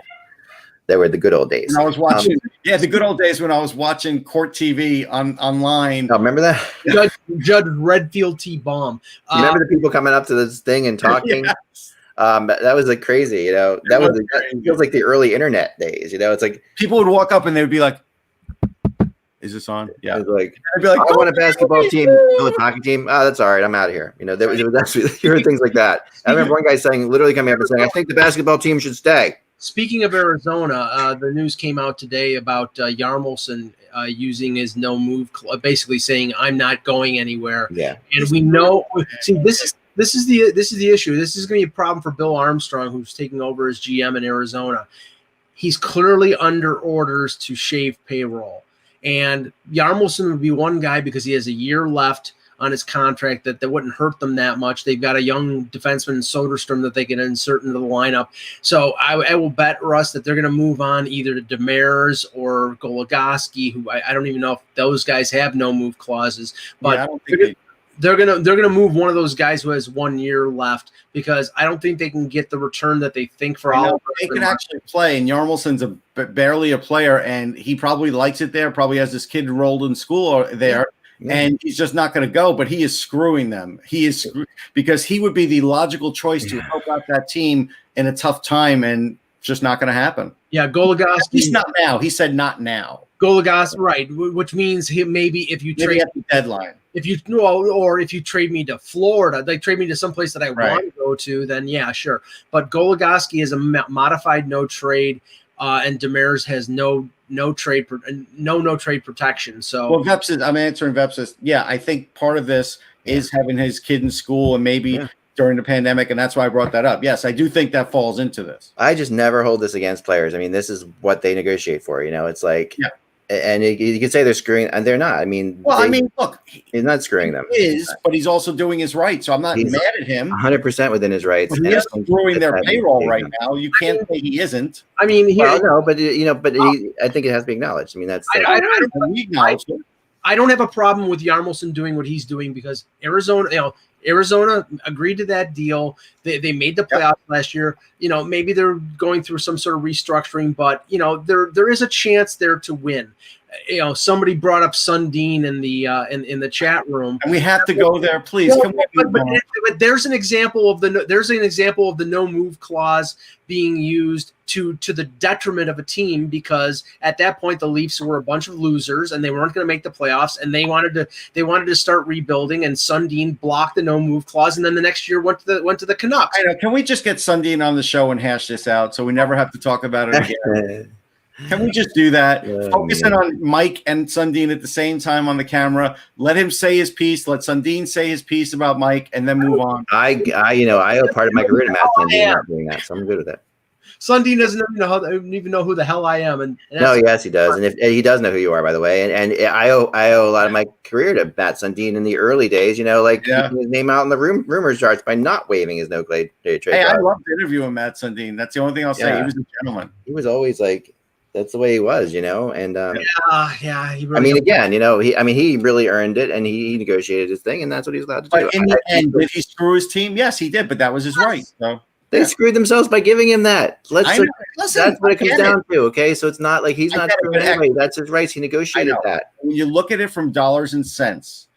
[SPEAKER 4] They were the good old days.
[SPEAKER 2] When I was watching, the good old days when I was watching Court TV online.
[SPEAKER 4] Oh, remember that?
[SPEAKER 1] Judge Redfield T. Baum.
[SPEAKER 4] Remember the people coming up to this thing and talking?
[SPEAKER 2] Yes.
[SPEAKER 4] That was like crazy, It feels like the early internet days, It's like
[SPEAKER 2] people would walk up and they would be like, "Is this on?" Yeah.
[SPEAKER 4] I'd be like, I want a basketball team, a hockey team. Oh, that's all right. I'm out of here. There was actually things like that. I remember one guy literally coming up and saying, "I think the basketball team should stay."
[SPEAKER 1] Speaking of Arizona, the news came out today about Yarmulson using his no move, basically saying, "I'm not going anywhere."
[SPEAKER 4] Yeah,
[SPEAKER 1] and we know. See, this is the issue. This is going to be a problem for Bill Armstrong, who's taking over as GM in Arizona. He's clearly under orders to shave payroll, and Yarmulson would be one guy because he has a year left on his contract that wouldn't hurt them that much. They've got a young defenseman, Soderstrom, that they can insert into the lineup. So I will bet, Russ, that they're going to move on either to Demers or Goligoski, who I don't even know if those guys have no move clauses. But
[SPEAKER 2] I don't think
[SPEAKER 1] they're gonna move one of those guys who has 1 year left because I don't think they can get the return that they think for all.
[SPEAKER 2] They can actually play, and Yarmulson's barely a player, and he probably likes it there. Probably has his kid enrolled in school there. Yeah. And he's just not going to go, but he is screwing them. Because he would be the logical choice to help out that team in a tough time, and just not going to happen.
[SPEAKER 1] Yeah, Goligoski.
[SPEAKER 2] He's not now. He said not now.
[SPEAKER 1] Goligoski, right? Which means maybe if you trade
[SPEAKER 2] at the deadline,
[SPEAKER 1] or if you trade me to Florida, like trade me to someplace that I want to go to, then yeah, sure. But Goligoski is a modified no trade. and Demers has no trade protection. So
[SPEAKER 2] well, I'm answering Vepsis. Yeah, I think part of this is having his kid in school and maybe during the pandemic, and that's why I brought that up. Yes, I do think that falls into this.
[SPEAKER 4] I just never hold this against players. I mean, this is what they negotiate for. It's like, and you could say they're screwing, and they're not. I mean,
[SPEAKER 2] look,
[SPEAKER 4] he's not screwing them.
[SPEAKER 2] He is, but he's also doing his right. So I'm not mad at him.
[SPEAKER 4] 100% within his rights.
[SPEAKER 2] He is screwing their payroll right now. You can't say he isn't.
[SPEAKER 1] I mean,
[SPEAKER 4] no, but I think it has to be acknowledged. I mean, that's.
[SPEAKER 1] I don't have a problem with Yarmulson doing what he's doing because Arizona agreed to that deal. They made the playoffs last year. Maybe they're going through some sort of restructuring, but there is a chance there to win. Somebody brought up Sundin in the chat room,
[SPEAKER 2] and we have to go there, please.
[SPEAKER 1] But there's an example of the no move clause being used to the detriment of a team, because at that point the Leafs were a bunch of losers and they weren't going to make the playoffs, and they wanted to start rebuilding, and Sundin blocked the no move clause, and then the next year went to the Canucks.
[SPEAKER 2] I know. Can we just get Sundin on the show and hash this out so we never have to talk about it again? Can we just do that? Focus in on Mike and Sundin at the same time on the camera. Let him say his piece. Let Sundin say his piece about Mike, and then move on.
[SPEAKER 4] I owe part of my career to Matt Sundin not doing that, so I'm good with that.
[SPEAKER 1] Sundin doesn't even know who the hell I am, and
[SPEAKER 4] yes, he does, and he does know who you are, by the way. And I owe a lot of my career to Matt Sundin in the early days. Keeping his name out in the rumors charts by not waiving his no trade.
[SPEAKER 2] Hey, I loved interviewing Matt Sundin. That's the only thing I'll say. He was a gentleman.
[SPEAKER 4] He was always like. That's the way he was, and
[SPEAKER 1] He
[SPEAKER 4] really he really earned it, and he negotiated his thing, and that's what he's allowed to do.
[SPEAKER 2] But in the end, did he screw his team? Yes, he did, but that was his right. So
[SPEAKER 4] they screwed themselves by giving him that. Listen, that's what it comes down to. Okay, so it's not like he's not screwing anybody. That's his rights. He negotiated that.
[SPEAKER 2] When you look at it from dollars and cents,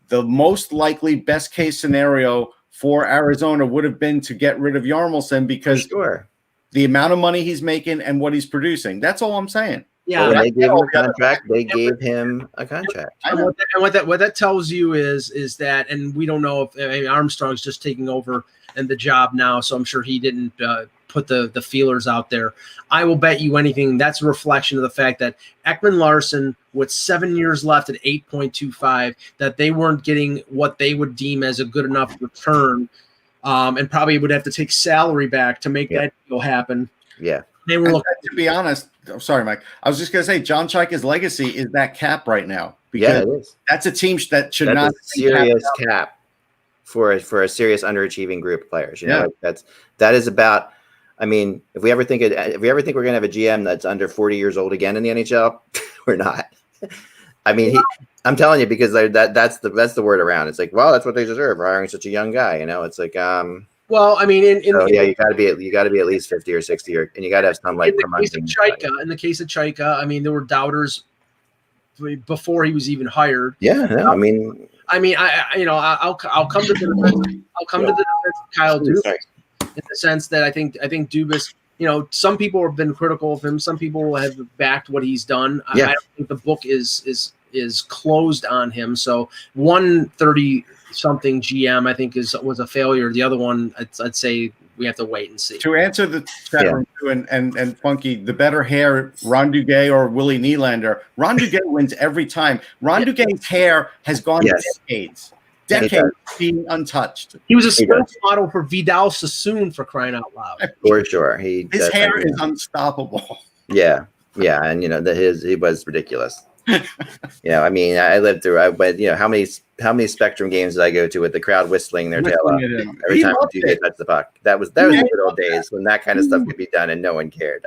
[SPEAKER 2] the most likely best case scenario for Arizona would have been to get rid of Yarmulson because the amount of money he's making and what he's producing. That's all I'm saying.
[SPEAKER 1] Yeah,
[SPEAKER 4] when they gave him a contract. They gave him a contract.
[SPEAKER 1] And what that tells you is that, and we don't know if Armstrong's just taking over in the job now, so I'm sure he didn't put the feelers out there. I will bet you anything that's a reflection of the fact that Ekman-Larsson, with 7 years left at 8.25, that they weren't getting what they would deem as a good enough return. And probably would have to take salary back to make that deal happen.
[SPEAKER 4] Yeah.
[SPEAKER 1] They were looking.
[SPEAKER 2] To be honest, I'm sorry, Mike. I was just going to say John Chaika's legacy is that cap right now.
[SPEAKER 4] Because it is.
[SPEAKER 2] That's a team that should not
[SPEAKER 4] a serious cap for a serious underachieving group of players. That is about. I mean, if we ever think we're going to have a GM that's under 40 years old again in the NHL, we're not. I mean, I'm telling you, because that's the word around. It's like, well, that's what they deserve for hiring such a young guy. It's like,
[SPEAKER 1] well, I mean, you
[SPEAKER 4] got to be at least 50 or 60, and you got to have some like.
[SPEAKER 1] In the case of Chaika, I mean, there were doubters before he was even hired.
[SPEAKER 4] Yeah, no, I mean,
[SPEAKER 1] I'll come to the defense. To the defense of Kyle Dubas in the sense that I think Dubas. Some people have been critical of him. Some people have backed what he's done. I don't think the book is closed on him. So 130-something GM, I think, was a failure. The other one, I'd say we have to wait and see.
[SPEAKER 2] To answer the chat room too, and Funky, the better hair, Ron Duguay or Willie Nylander. Ron Duguay wins every time. Ron Dugay's hair has gone decades being untouched.
[SPEAKER 1] He was a sports model for Vidal Sassoon, for crying out loud.
[SPEAKER 4] For sure.
[SPEAKER 2] His hair is unstoppable.
[SPEAKER 4] Yeah. Yeah. And he was ridiculous. I mean, I lived through, how many Spectrum games did I go to with the crowd whistling their tail up every time they touched the puck? That was the good old days when that kind of stuff could be done and no one cared.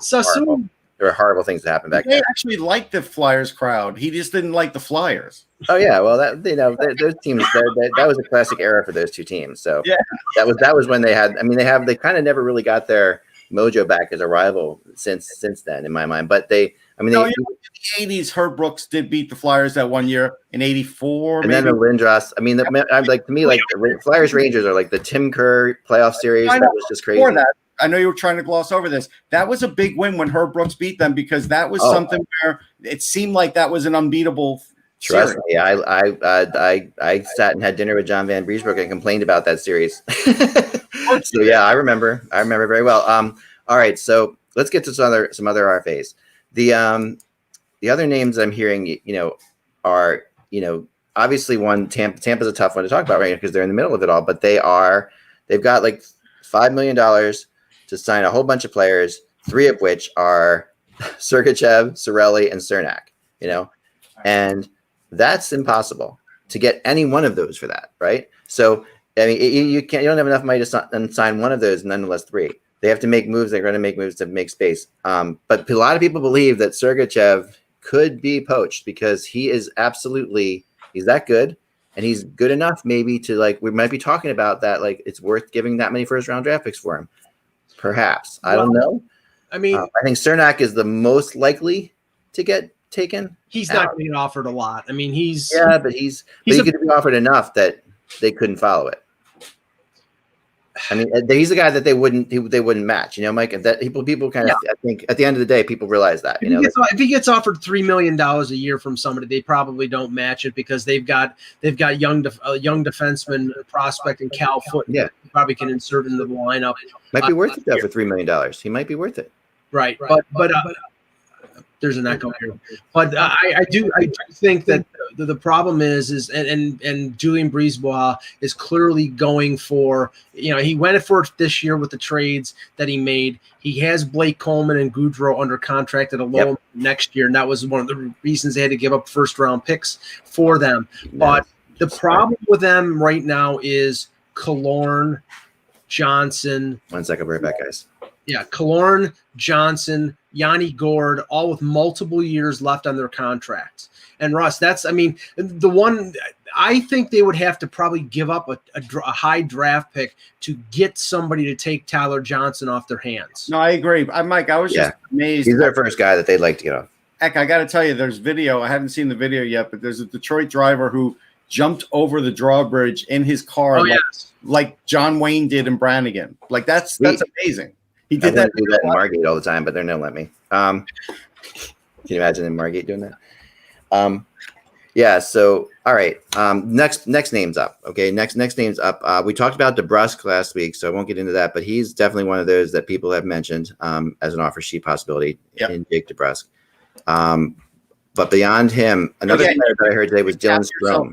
[SPEAKER 1] Sassoon.
[SPEAKER 4] There were horrible things that happened back then.
[SPEAKER 2] They actually liked the Flyers crowd. He just didn't like the Flyers.
[SPEAKER 4] Oh yeah, well those teams that was a classic era for those two teams. So that was when they kind of never really got their mojo back as a rival since then in my mind. But in the
[SPEAKER 2] 80s, Herb Brooks did beat the Flyers that one year in '84.
[SPEAKER 4] And then the Lindros. I mean, the Flyers Rangers are like the Tim Kerr playoff series. That was just crazy.
[SPEAKER 2] I know you were trying to gloss over this. That was a big win when Herb Brooks beat them because that was something where it seemed like that was an unbeatable.
[SPEAKER 4] Trust me, I sat and had dinner with John Van Briesbroek and complained about that series. So yeah, I remember very well. All right, so let's get to some other RFAs. The other names I'm hearing, are, obviously Tampa's a tough one to talk about right now because they're in the middle of it all, but they've got like $5 million to sign a whole bunch of players, 3 of which are Sergachev, Cirelli, and Cernak, and that's impossible to get any one of those for that, right? So, I mean, you don't have enough money to sign one of those, nonetheless 3. They have to make moves. They're going to make moves to make space. But a lot of people believe that Sergachev could be poached because he's that good, and he's good enough maybe to we might be talking about that. Like it's worth giving that many first round draft picks for him. Perhaps. I don't know.
[SPEAKER 1] I mean,
[SPEAKER 4] I think Cernak is the most likely to get taken.
[SPEAKER 1] He's not going to get offered a lot. I mean, he
[SPEAKER 4] could be offered enough that they couldn't follow it. I mean, he's the guy that they wouldn't match, Mike. That people kind of, I think, at the end of the day, people realize that.
[SPEAKER 1] If he gets offered $3 million a year from somebody, they probably don't match it because they've got young defenseman prospect in Cal Foot.
[SPEAKER 4] Yeah,
[SPEAKER 1] probably can insert in the lineup.
[SPEAKER 4] Might be worth it though for $3 million. He might be worth it.
[SPEAKER 1] Right. But there's an echo here. But I do think that the problem is and Julien Brisebois is clearly going for, he went for it this year with the trades that he made. He has Blake Coleman and Goudreau under contract at a low next year, and that was one of the reasons they had to give up first round picks for them. But the problem with them right now is Killorn, Johnson.
[SPEAKER 4] 1 second, we're right back, guys.
[SPEAKER 1] Yeah, Killorn, Johnson, Yanni Gourde, all with multiple years left on their contracts. And Russ, the one I think they would have to probably give up a high draft pick to get somebody to take Tyler Johnson off their hands.
[SPEAKER 2] No, I agree. Mike, I was just amazed.
[SPEAKER 4] He's their first guy that they'd like to get off.
[SPEAKER 2] Heck, I got to tell you, there's video. I haven't seen the video yet, but there's a Detroit driver who jumped over the drawbridge in his car like John Wayne did in Brannigan. Like that's amazing. He did that.
[SPEAKER 4] Do that in Margate all the time, but they're no let me. Can you imagine in Margate doing that? So all right. Next name's up. Okay, next name's up. We talked about DeBrusk last week, so I won't get into that, but he's definitely one of those that people have mentioned as an offer sheet possibility in Jake DeBrusk. But beyond him, another player that I heard today was Dylan Strome.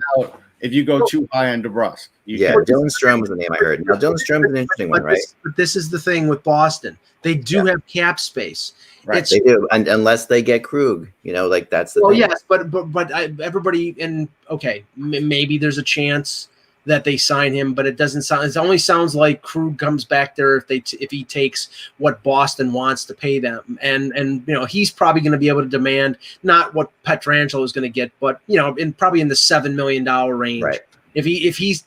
[SPEAKER 2] If you go too high on DeBrusk.
[SPEAKER 4] Dylan Strome was the name I heard. Now, Dylan Strome is an interesting one, right?
[SPEAKER 1] But this is the thing with Boston. They do have cap space.
[SPEAKER 2] Right.
[SPEAKER 4] They do, and unless they get Krug, that's the thing.
[SPEAKER 1] Yes, but everybody, and maybe there's a chance that they sign him, but it doesn't sound. It only sounds like Krug comes back there if he takes what Boston wants to pay them, and he's probably going to be able to demand not what Pietrangelo is going to get, but probably in the $7 million range.
[SPEAKER 4] Right.
[SPEAKER 1] If he's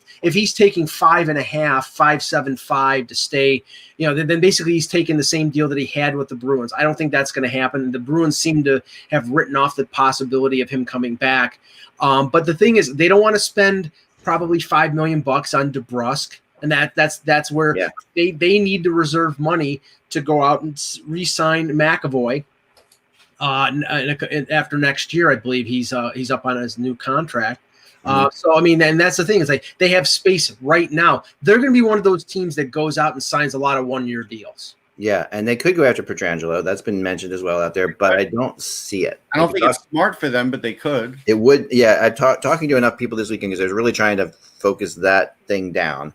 [SPEAKER 1] taking 5.75 to stay, then basically he's taking the same deal that he had with the Bruins. I don't think that's going to happen. The Bruins seem to have written off the possibility of him coming back. But the thing is, they don't want to spend probably $5 million on DeBrusk, and that's where they need to reserve money to go out and re-sign McAvoy. After next year, I believe he's up on his new contract. So and that's the thing is they have space right now. They're going to be one of those teams that goes out and signs a lot of 1-year deals.
[SPEAKER 4] Yeah, and they could go after Pietrangelo. That's been mentioned as well out there, but I don't see it.
[SPEAKER 2] I don't think it's smart for them, but they could.
[SPEAKER 4] It would. Yeah, I'm talking to enough people this weekend because I was really trying to focus that thing down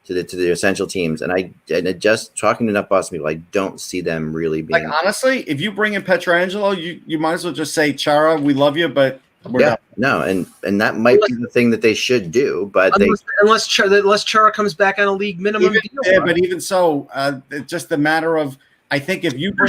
[SPEAKER 4] to the essential teams, and just talking to enough Boston people, I don't see them really being.
[SPEAKER 2] Honestly, if you bring in Pietrangelo, you might as well just say, Chara, we love you, but we're not.
[SPEAKER 4] No, and that might be the thing that they should do, but
[SPEAKER 1] unless Chara comes back on a league minimum deal.
[SPEAKER 2] Yeah, but even so, it's just a matter of I think if you bring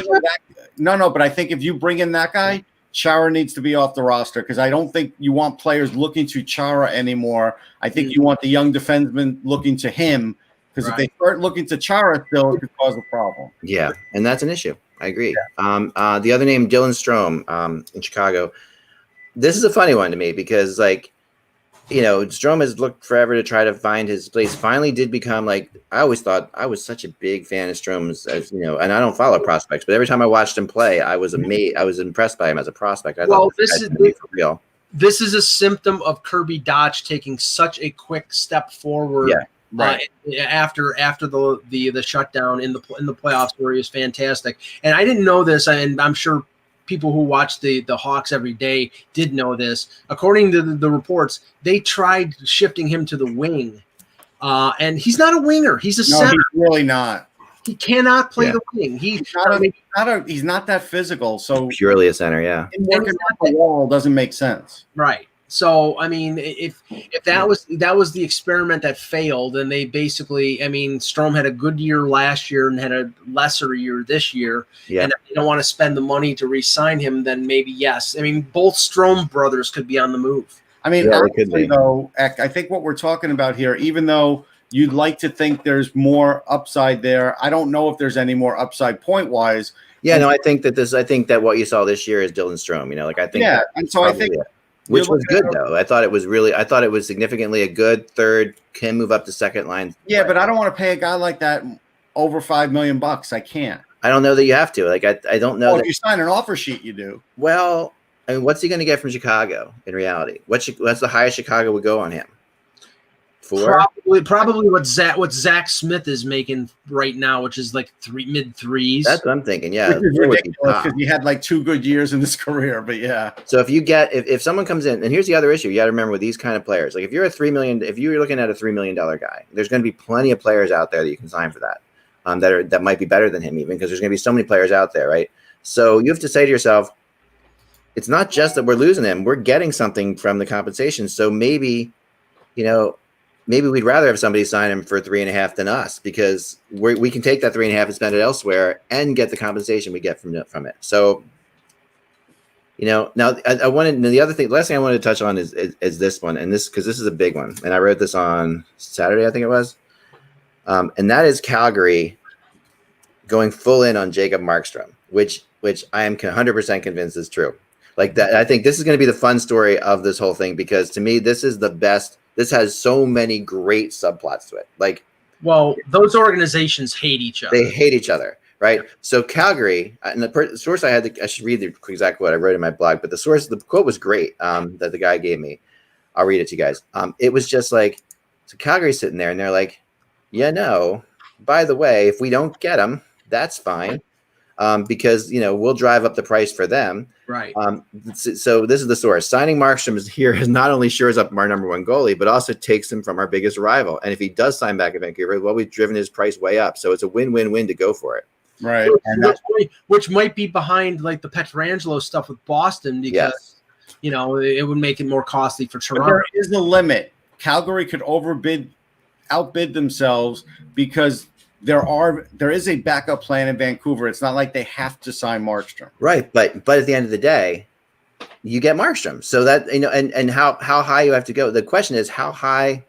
[SPEAKER 2] in that guy, Chara needs to be off the roster because I don't think you want players looking to Chara anymore. I think you want the young defenseman looking to him because if they start looking to Chara still, it could cause a problem.
[SPEAKER 4] Yeah, and that's an issue. I agree. Yeah. The other name, Dylan Strome in Chicago. This is a funny one to me because, Strome has looked forever to try to find his place. Finally did become I always thought I was such a big fan of Strome's, and I don't follow prospects, but every time I watched him play, I was amazed. I was impressed by him as a prospect. I thought this is for real.
[SPEAKER 1] This is a symptom of Kirby Dodge taking such a quick step forward
[SPEAKER 2] Right.
[SPEAKER 1] After the shutdown in the playoffs, where he was fantastic. And I didn't know this, and I'm sure people who watch the Hawks every day did know this. According to the reports, they tried shifting him to the wing, and he's not a winger. He's a center.
[SPEAKER 2] He's really not.
[SPEAKER 1] He cannot play the wing. He's
[SPEAKER 2] not that physical. So
[SPEAKER 4] purely a center, yeah.
[SPEAKER 2] Working off the wall doesn't make sense.
[SPEAKER 1] Right. So I mean, if that was the experiment that failed, and they basically, I mean, Strome had a good year last year and had a lesser year this year, and if they don't want to spend the money to re-sign him, then maybe yes. I mean, both Strome brothers could be on the move.
[SPEAKER 2] I mean, honestly, though, I think what we're talking about here, even though you'd like to think there's more upside there, I don't know if there's any more upside point-wise.
[SPEAKER 4] Yeah, no, I think that what you saw this year is Dylan Strome. You know, like I think.
[SPEAKER 2] Yeah, and so I think.
[SPEAKER 4] Which was good though. I thought it was significantly a good third, can move up to second line.
[SPEAKER 2] Yeah, but I don't want to pay a guy like that over $5 million. I can't.
[SPEAKER 4] I don't know that you have to. Like I don't know.
[SPEAKER 2] If you sign an offer sheet, you do.
[SPEAKER 4] Well, I mean, what's he going to get from Chicago in reality? What's the highest Chicago would go on him? 4?
[SPEAKER 1] Probably what Zach Smith is making right now, which is like mid threes.
[SPEAKER 4] That's what I'm thinking. Yeah,
[SPEAKER 2] which is ridiculous because he had like 2 good years in his career. But yeah.
[SPEAKER 4] So if someone comes in, and here's the other issue, you got to remember with these kind of players, like if you're looking at a $3 million guy, there's going to be plenty of players out there that you can sign for that, that might be better than him even, because there's going to be so many players out there, right? So you have to say to yourself, it's not just that we're losing him; we're getting something from the compensation. So maybe, maybe we'd rather have somebody sign him for 3.5 than us, because we can take that 3.5 and spend it elsewhere and get the compensation we get from it. So, now the last thing I wanted to touch on is this one, and because this is a big one, and I wrote this on Saturday, I think it was, and that is Calgary going full in on Jacob Markstrom, which I am 100% convinced is true. Like that, I think this is going to be the fun story of this whole thing, because to me, this is the best. This has so many great subplots to it. Like,
[SPEAKER 1] well, those organizations hate each other.
[SPEAKER 4] They hate each other, right? So Calgary, and the source I should read the exact quote I wrote in my blog, but the quote was great that the guy gave me. I'll read it to you guys. It was just like, so Calgary's sitting there and they're like, by the way, if we don't get him, that's fine. Because we'll drive up the price for them.
[SPEAKER 1] Right.
[SPEAKER 4] So this is the source. Signing Markstrom is not only shores up our number one goalie, but also takes him from our biggest rival. And if he does sign back in Vancouver, well, we've driven his price way up. So it's a win-win-win to go for it.
[SPEAKER 2] Right.
[SPEAKER 1] Which might be behind like the Pietrangelo stuff with Boston, because it would make it more costly for Toronto.
[SPEAKER 2] But there is a limit. Calgary could outbid themselves, because there is a backup plan in Vancouver. It's not like they have to sign Markstrom.
[SPEAKER 4] Right. But at the end of the day, you get Markstrom. So that, and how high you have to go. The question is how much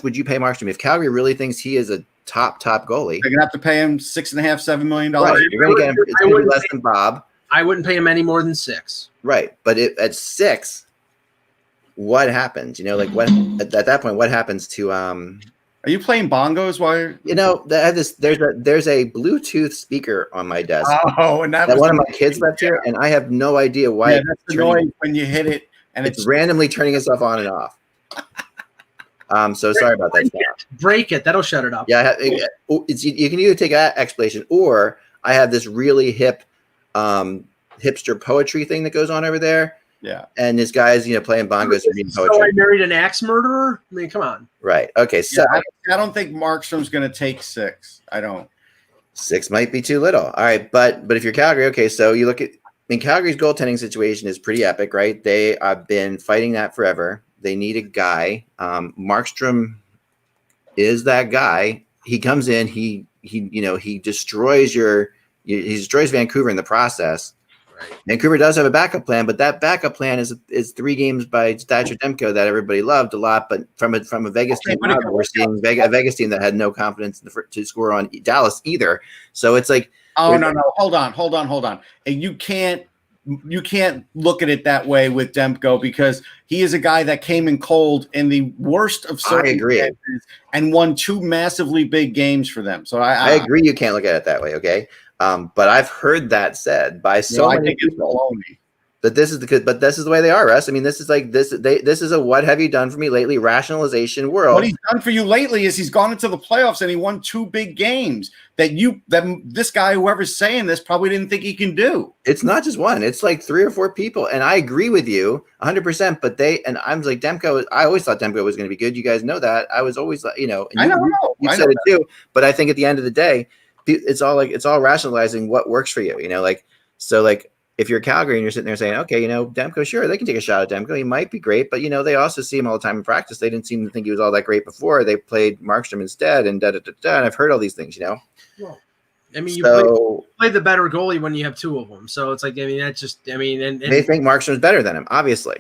[SPEAKER 4] would you pay Markstrom? If Calgary really thinks he is a top goalie,
[SPEAKER 2] they're going to have to pay him $6.5-7 million.
[SPEAKER 4] Right. You're going to get him. It's going to be less than Bob.
[SPEAKER 1] I wouldn't pay him any more than 6.
[SPEAKER 4] Right. But at 6, what happens? At that point, what happens to,
[SPEAKER 2] Are you playing bongos while you're...
[SPEAKER 4] there's a Bluetooth speaker on my desk.
[SPEAKER 2] Oh, and that
[SPEAKER 4] one of my kids left here, and I have no idea why.
[SPEAKER 2] Yeah, that's annoying when you hit it, and it's
[SPEAKER 4] randomly turning itself on and off. So sorry about that.
[SPEAKER 1] Break it. That'll shut it up.
[SPEAKER 4] Yeah, you can either take that explanation, or I have this really hip hipster poetry thing that goes on over there.
[SPEAKER 2] Yeah.
[SPEAKER 4] And this guy's, playing bongos and reading poetry.
[SPEAKER 1] So I married an axe murderer? I mean, come on.
[SPEAKER 4] Right. Okay. So
[SPEAKER 2] I don't think Markstrom's going to take 6. I don't.
[SPEAKER 4] 6 might be too little. All right. But if you're Calgary, okay, so you look at, Calgary's goaltending situation is pretty epic, right? They have been fighting that forever. They need a guy. Markstrom is that guy. He comes in, he destroys he destroys Vancouver in the process. Right. Vancouver does have a backup plan, but that backup plan is 3 games by Thatcher Demko that everybody loved a lot. But from a Vegas team, we're seeing a Vegas team that had no confidence to score on Dallas either. So it's like,
[SPEAKER 2] no, hold on. And you can't look at it that way with Demko, because he is a guy that came in cold in the worst of circumstances and won 2 massively big games for them. So I
[SPEAKER 4] agree. You can't look at it that way. Okay. But I've heard that said by so many people But this is the way they are, Russ. I mean, this is like this. This is a what have you done for me lately rationalization world.
[SPEAKER 2] What he's done for you lately is he's gone into the playoffs and he won 2 big games that this guy, whoever's saying this, probably didn't think he can do.
[SPEAKER 4] It's not just one; it's like 3 or 4 people, and I agree with you 100%. But I'm like Demko. I always thought Demko was going to be good. You guys know that. I was always like, you said it too. But I think at the end of the day, it's all rationalizing what works for you. If you're Calgary and you're sitting there saying, okay, Demko, sure, they can take a shot at Demko. He might be great, but, they also see him all the time in practice. They didn't seem to think he was all that great before. They played Markstrom instead and and I've heard all these things, Well,
[SPEAKER 1] I mean, you play the better goalie when you have 2 of them. So it's like, that's just, and
[SPEAKER 4] they think Markstrom's better than him, obviously,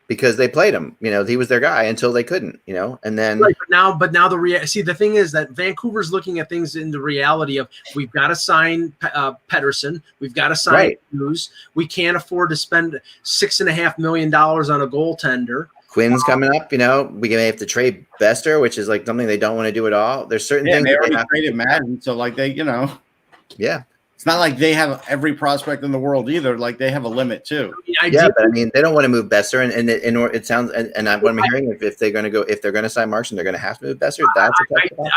[SPEAKER 4] because they played him. He was their guy until they couldn't, and then. Right,
[SPEAKER 1] but now the thing is that Vancouver's looking at things in the reality of we've got to sign Pettersson, we've got to sign Hughes, we can't afford to spend $6.5 million on a goaltender.
[SPEAKER 4] Quinn's coming up, we may have to trade Bester, which is like something they don't want to do at all. There's certain things
[SPEAKER 2] they already traded Madden, so like they,
[SPEAKER 4] yeah.
[SPEAKER 2] It's not like they have every prospect in the world either. Like they have a limit too.
[SPEAKER 4] Yeah, but they don't want to move Besser, and it sounds. And what I'm hearing, if they're going to sign Markstrom, they're going to have to move Besser. That's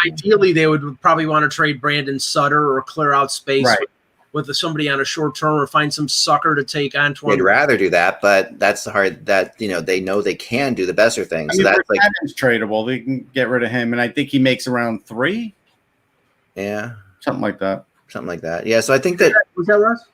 [SPEAKER 1] ideally they would probably want to trade Brandon Sutter or clear out space with somebody on a short term or find some sucker to take on.
[SPEAKER 4] They'd rather do that, but that's the hard. That they know they can do the Besser thing. So that's like
[SPEAKER 2] tradable. They can get rid of him, and I think he makes around 3.
[SPEAKER 4] Yeah,
[SPEAKER 2] something like that.
[SPEAKER 4] Something like that. Yeah. So I think that
[SPEAKER 1] was that Russ?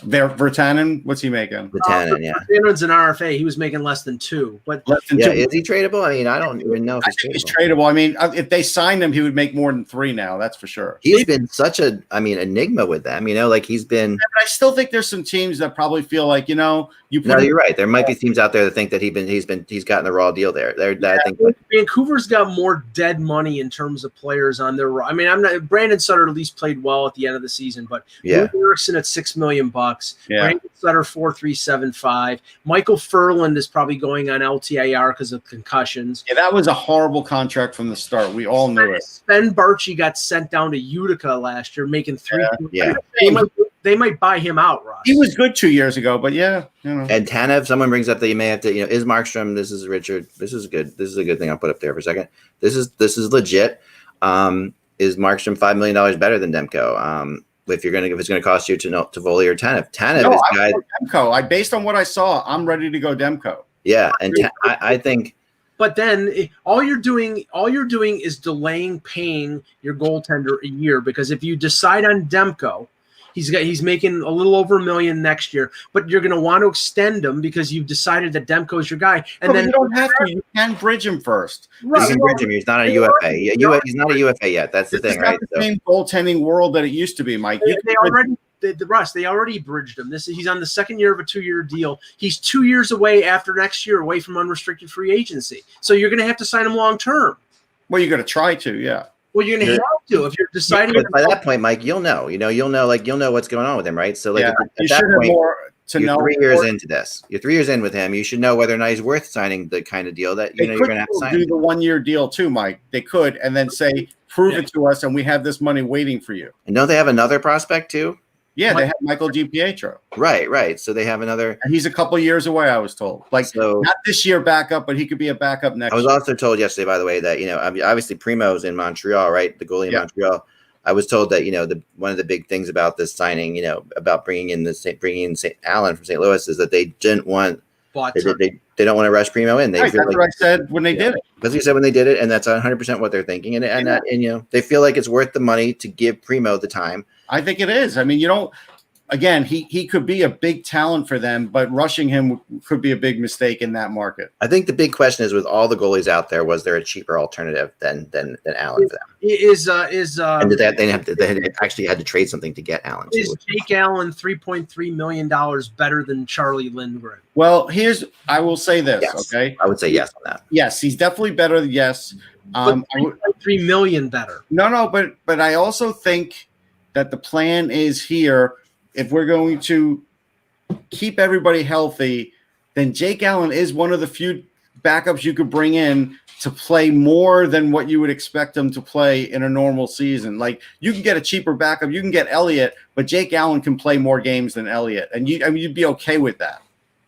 [SPEAKER 2] Vertanen, what's he making?
[SPEAKER 4] Vertanen, yeah.
[SPEAKER 1] Vertanen's an RFA. He was making less than 2. But
[SPEAKER 2] less than 2.
[SPEAKER 4] Is he tradable? I mean, I don't even know if
[SPEAKER 2] he's tradable. I mean, if they signed him, he would make more than 3 now. That's for sure.
[SPEAKER 4] He's been such enigma with them. He's been.
[SPEAKER 2] Yeah, but I still think there's some teams that probably feel like No,
[SPEAKER 4] you're right. There might be teams out there that think that he's gotten the raw deal there. I think
[SPEAKER 1] Vancouver's got more dead money in terms of players on their. I mean, Brandon Sutter at least played well at the end of the season, but Erickson at $6 million.
[SPEAKER 2] Yeah.
[SPEAKER 1] Brandon Sutter 4.375. Michael Furland is probably going on LTIR because of concussions.
[SPEAKER 2] Yeah, that was a horrible contract from the start. We all knew it.
[SPEAKER 1] Ben Barchi got sent down to Utica last year, making 3.
[SPEAKER 4] Yeah.
[SPEAKER 1] They might buy him out, Ross.
[SPEAKER 2] He was good 2 years ago, but yeah.
[SPEAKER 4] And Tanev, someone brings up that you may have to, is Markstrom, this is Richard, this is good. This is a good thing I'll put up there for a second. This is legit. Is Markstrom $5 million better than Demko? If it's going to cost you to Volley or Tanev.
[SPEAKER 2] No, I Demko. Based on what I saw, I'm ready to go Demko.
[SPEAKER 4] Yeah, and I think.
[SPEAKER 1] But then all you're doing is delaying paying your goaltender a year, because if you decide on Demko, he's making a little over $1 million next year, but you're going to want to extend him because you've decided that Demko is your guy. And then
[SPEAKER 2] you don't have to. You can bridge him first.
[SPEAKER 4] Right. You can bridge him. He's not a UFA. He's not a UFA yet. That's the thing, right?
[SPEAKER 2] It's not the same goaltending world that it used to be, Mike.
[SPEAKER 1] They already bridged him. He's on the second year of a 2-year deal. He's 2 years away after next year, away from unrestricted free agency. So you're going to have to sign him long term.
[SPEAKER 2] Well, you're going to try to, yeah.
[SPEAKER 1] Well, you're going to have to if you're deciding.
[SPEAKER 4] But by that point, Mike, you'll know what's going on with him, right? So, at that point, you're 3 years into this. You're 3 years in with him. You should know whether or not he's worth signing the kind of deal that you're going to have to sign.
[SPEAKER 2] They could do the 1-year deal too, Mike. They could, and then say, "Prove it to us, and we have this money waiting for you."
[SPEAKER 4] And don't they have another prospect too?
[SPEAKER 2] Yeah, they have Michael DiPietro.
[SPEAKER 4] Right. So they have another.
[SPEAKER 2] And he's a couple years away, I was told. Not this year backup, but he could be a backup next year.
[SPEAKER 4] I was also told yesterday, by the way, that obviously Primo's in Montreal, right? The goalie in Montreal. I was told that one of the big things about this signing, about bringing in St. Allen from St. Louis, is that they didn't want. They don't want to rush Primo in.
[SPEAKER 2] That's what I said when they did it.
[SPEAKER 4] That's what you said when they did it, and that's 100% what they're thinking. And they feel like it's worth the money to give Primo the time.
[SPEAKER 2] I think it is. I mean, again, he could be a big talent for them, but rushing him could be a big mistake in that market.
[SPEAKER 4] I think the big question is, with all the goalies out there, was there a cheaper alternative than Allen for them?
[SPEAKER 1] And
[SPEAKER 4] did they actually had to trade something to get Allen?
[SPEAKER 1] Is Jake Allen $3.3 million better than Charlie Lindgren?
[SPEAKER 2] Well, I will say this,
[SPEAKER 4] yes.
[SPEAKER 2] Okay?
[SPEAKER 4] I would say yes on that.
[SPEAKER 2] Yes, he's definitely better. Yes.
[SPEAKER 1] But $3 million better.
[SPEAKER 2] No, but I also think that the plan is here, if we're going to keep everybody healthy, then Jake Allen is one of the few backups you could bring in to play more than what you would expect him to play in a normal season. Like, you can get a cheaper backup, you can get Elliott, but Jake Allen can play more games than Elliott, and you'd be okay with that.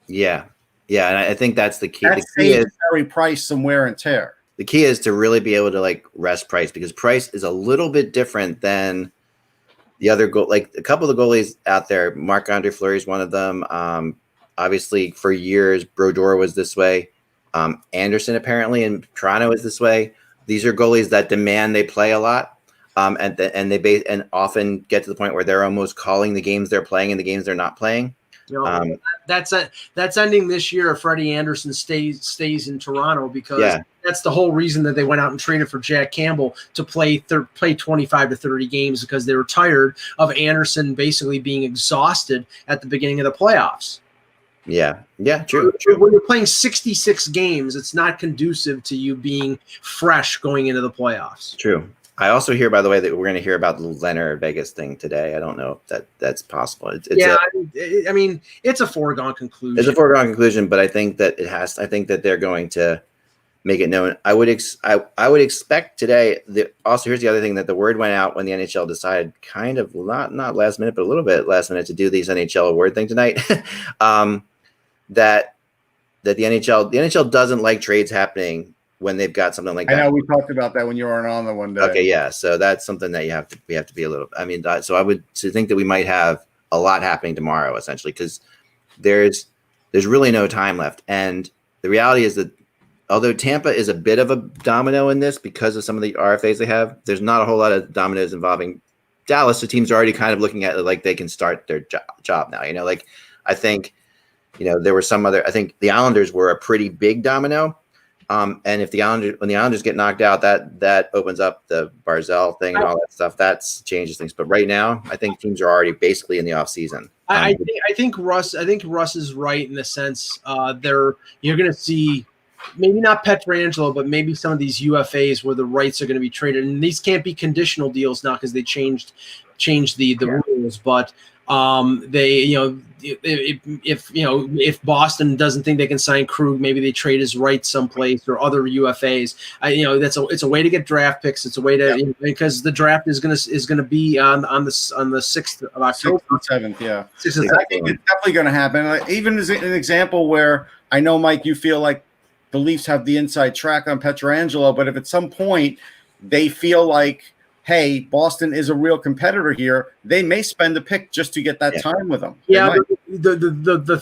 [SPEAKER 4] Yeah, and I think that's the key.
[SPEAKER 2] That
[SPEAKER 4] the key
[SPEAKER 2] saves
[SPEAKER 4] is
[SPEAKER 2] Carey Price some wear and tear.
[SPEAKER 4] the key is to really be able to like rest Price, because Price is a little bit different than the other goal. Like a couple of the goalies out there, Marc-Andre Fleury is one of them. Obviously, for years, Brodeur was this way. Anderson apparently in Toronto is this way. These are goalies that demand they play a lot, and often get to the point where they're almost calling the games they're playing and the games they're not playing.
[SPEAKER 1] That's ending this year if Freddie Anderson stays in Toronto, because that's the whole reason that they went out and traded for Jack Campbell to play 25 to 30 games, because they were tired of Anderson basically being exhausted at the beginning of the playoffs.
[SPEAKER 4] Yeah, true.
[SPEAKER 1] When you're playing 66 games, it's not conducive to you being fresh going into the playoffs.
[SPEAKER 4] True. I also hear, by the way, that we're going to hear about the Leonard Vegas thing today. I don't know if that's possible.
[SPEAKER 1] I mean, it's a foregone conclusion.
[SPEAKER 4] It's a foregone conclusion, but I think that I think that they're going to make it known. I would expect today. Also, here's the other thing, that the word went out when the NHL decided, kind of not last minute, but a little bit last minute, to do these NHL award thing tonight. that the NHL doesn't like trades happening when they've got something like that.
[SPEAKER 2] I know we talked about that when you weren't on the one day.
[SPEAKER 4] Okay, yeah. So that's something that we have to be a little. I mean, so I would think that we might have a lot happening tomorrow, essentially, because there's really no time left. And the reality is that although Tampa is a bit of a domino in this because of some of the RFAs they have, there's not a whole lot of dominoes involving Dallas. The teams are already kind of looking at it like they can start their job now. Like I think, there were some other. I think the Islanders were a pretty big domino. And if when the Islanders get knocked out, that opens up the Barzal thing and all that stuff. That changes things. But right now, I think teams are already basically in the off season.
[SPEAKER 1] I think Russ is right in the sense you're going to see maybe not Pietrangelo, but maybe some of these UFAs where the rights are going to be traded, and these can't be conditional deals now because they changed the rules. But if Boston doesn't think they can sign Krug, maybe they trade his rights someplace, or other UFAs. It's a way to get draft picks. It's a way to because the draft is gonna be on the 6th of October,
[SPEAKER 2] 7th. Yeah, I think it's definitely going to happen. Even as an example where I know, Mike, you feel like the Leafs have the inside track on Pietrangelo, but if at some point they feel like, hey, Boston is a real competitor here, they may spend a pick just to get that time with them.
[SPEAKER 1] Yeah, the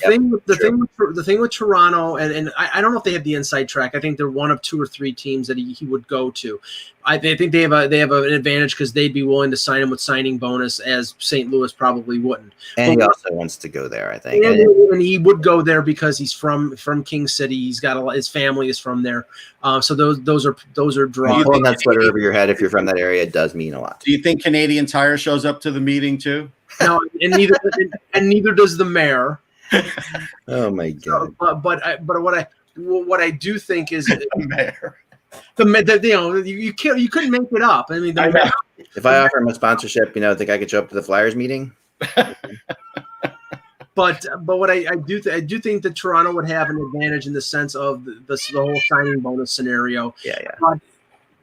[SPEAKER 1] thing with Toronto, and I don't know if they have the inside track. I think they're one of 2 or 3 teams that he would go to. I think they have an advantage because they'd be willing to sign him with signing bonus, as St. Louis probably wouldn't.
[SPEAKER 4] And he also wants to go there, I think.
[SPEAKER 1] And he would go there because he's from King City. He's got his family is from there. So those are draws.
[SPEAKER 4] Pulling that sweater over your head if you're from that area, it does mean a lot.
[SPEAKER 2] Do you think Canadian Tire shows up to the meeting too?
[SPEAKER 1] No, and neither does the mayor.
[SPEAKER 4] Oh my God!
[SPEAKER 1] But what I do think is
[SPEAKER 2] the mayor.
[SPEAKER 1] You couldn't make it up. I mean,
[SPEAKER 4] if I offer him a sponsorship, think I could show up to the Flyers meeting.
[SPEAKER 1] But what I do think that Toronto would have an advantage in the sense of the whole signing bonus scenario.
[SPEAKER 4] Yeah.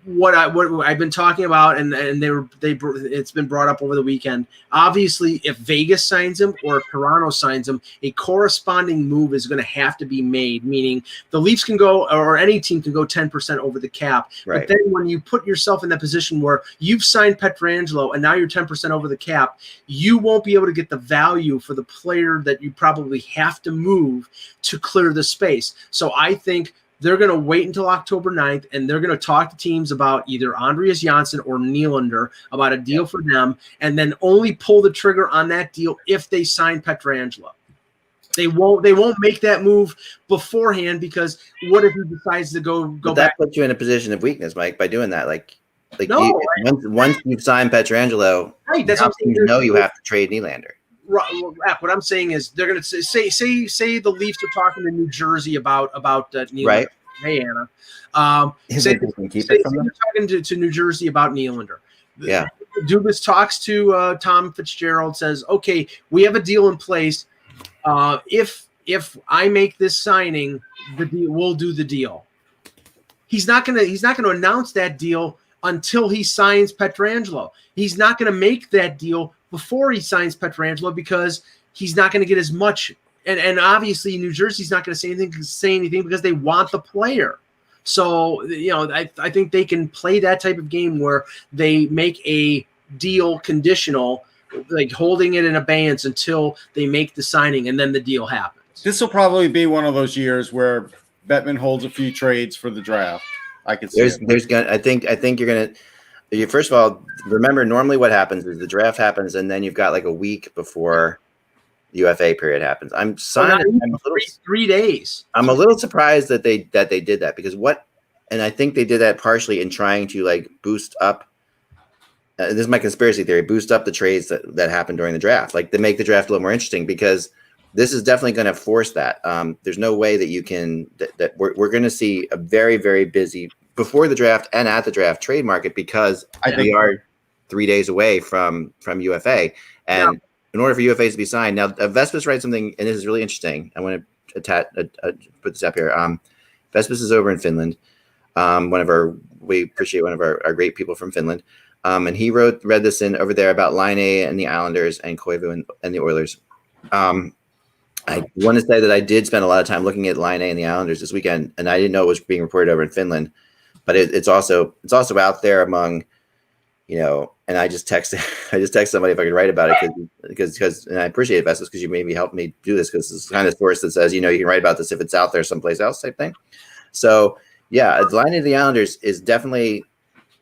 [SPEAKER 1] What I've been talking about, and it's been brought up over the weekend. Obviously, if Vegas signs him or if Toronto signs him, a corresponding move is going to have to be made. Meaning, the Leafs can go, or any team can go 10% over the cap.
[SPEAKER 4] Right.
[SPEAKER 1] But then when you put yourself in that position where you've signed Pietrangelo and now you're 10% over the cap, you won't be able to get the value for the player that you probably have to move to clear the space. So I think they're going to wait until October 9th, and they're going to talk to teams about either Andreas Janssen or Nylander about a deal for them, and then only pull the trigger on that deal if they sign Pietrangelo. They won't make that move beforehand, because what if he decides to go
[SPEAKER 4] but
[SPEAKER 1] back?
[SPEAKER 4] That puts you in a position of weakness, Mike, by doing that. Once you've signed Pietrangelo,
[SPEAKER 1] right, that's what I'm saying.
[SPEAKER 4] You have to trade Nylander.
[SPEAKER 1] What I'm saying is they're going to say the Leafs are talking to New Jersey about Nylander.
[SPEAKER 4] Right.
[SPEAKER 1] Hey, Anna.
[SPEAKER 4] Say they're
[SPEAKER 1] talking to New Jersey about Nylander.
[SPEAKER 4] Yeah.
[SPEAKER 1] Dubas talks to Tom Fitzgerald, says, okay, we have a deal in place. If I make this signing, we'll do the deal. He's not going to announce that deal until he signs Pietrangelo. He's not going to make that deal before he signs Pietrangelo because he's not going to get as much and obviously New Jersey's not going to say anything because they want the player. So, I think they can play that type of game where they make a deal conditional, like holding it in abeyance until they make the signing, and then the deal happens.
[SPEAKER 2] This will probably be one of those years where Bettman holds a few trades for the draft. I could see
[SPEAKER 4] I think you're gonna. First of all, remember normally what happens is the draft happens, and then you've got like a week before the UFA period happens. I'm
[SPEAKER 1] 3 days.
[SPEAKER 4] I'm a little surprised that they did that because and I think they did that partially in trying to like boost up. This is my conspiracy theory: boost up the trades that happened during the draft, like to make the draft a little more interesting. Because this is definitely going to force that. There's no way that you can that we're going to see a very, very busy before the draft and at the draft trade market because we are 3 days away from UFA. And in order for UFAs to be signed, now Vespis writes something, and this is really interesting. I want to put this up here. Vespis is over in Finland. We appreciate one of our great people from Finland. And he read this in over there about Line A and the Islanders and Koivu and the Oilers. I want to say that I did spend a lot of time looking at Line A and the Islanders this weekend, and I didn't know it was being reported over in Finland. But it's also out there among, and I just texted somebody if I could write about it because and I appreciate it, Vestas, because you maybe helped me do this because it's kind of source that says, you can write about this if it's out there someplace else type thing. So yeah, Line A of the Islanders is definitely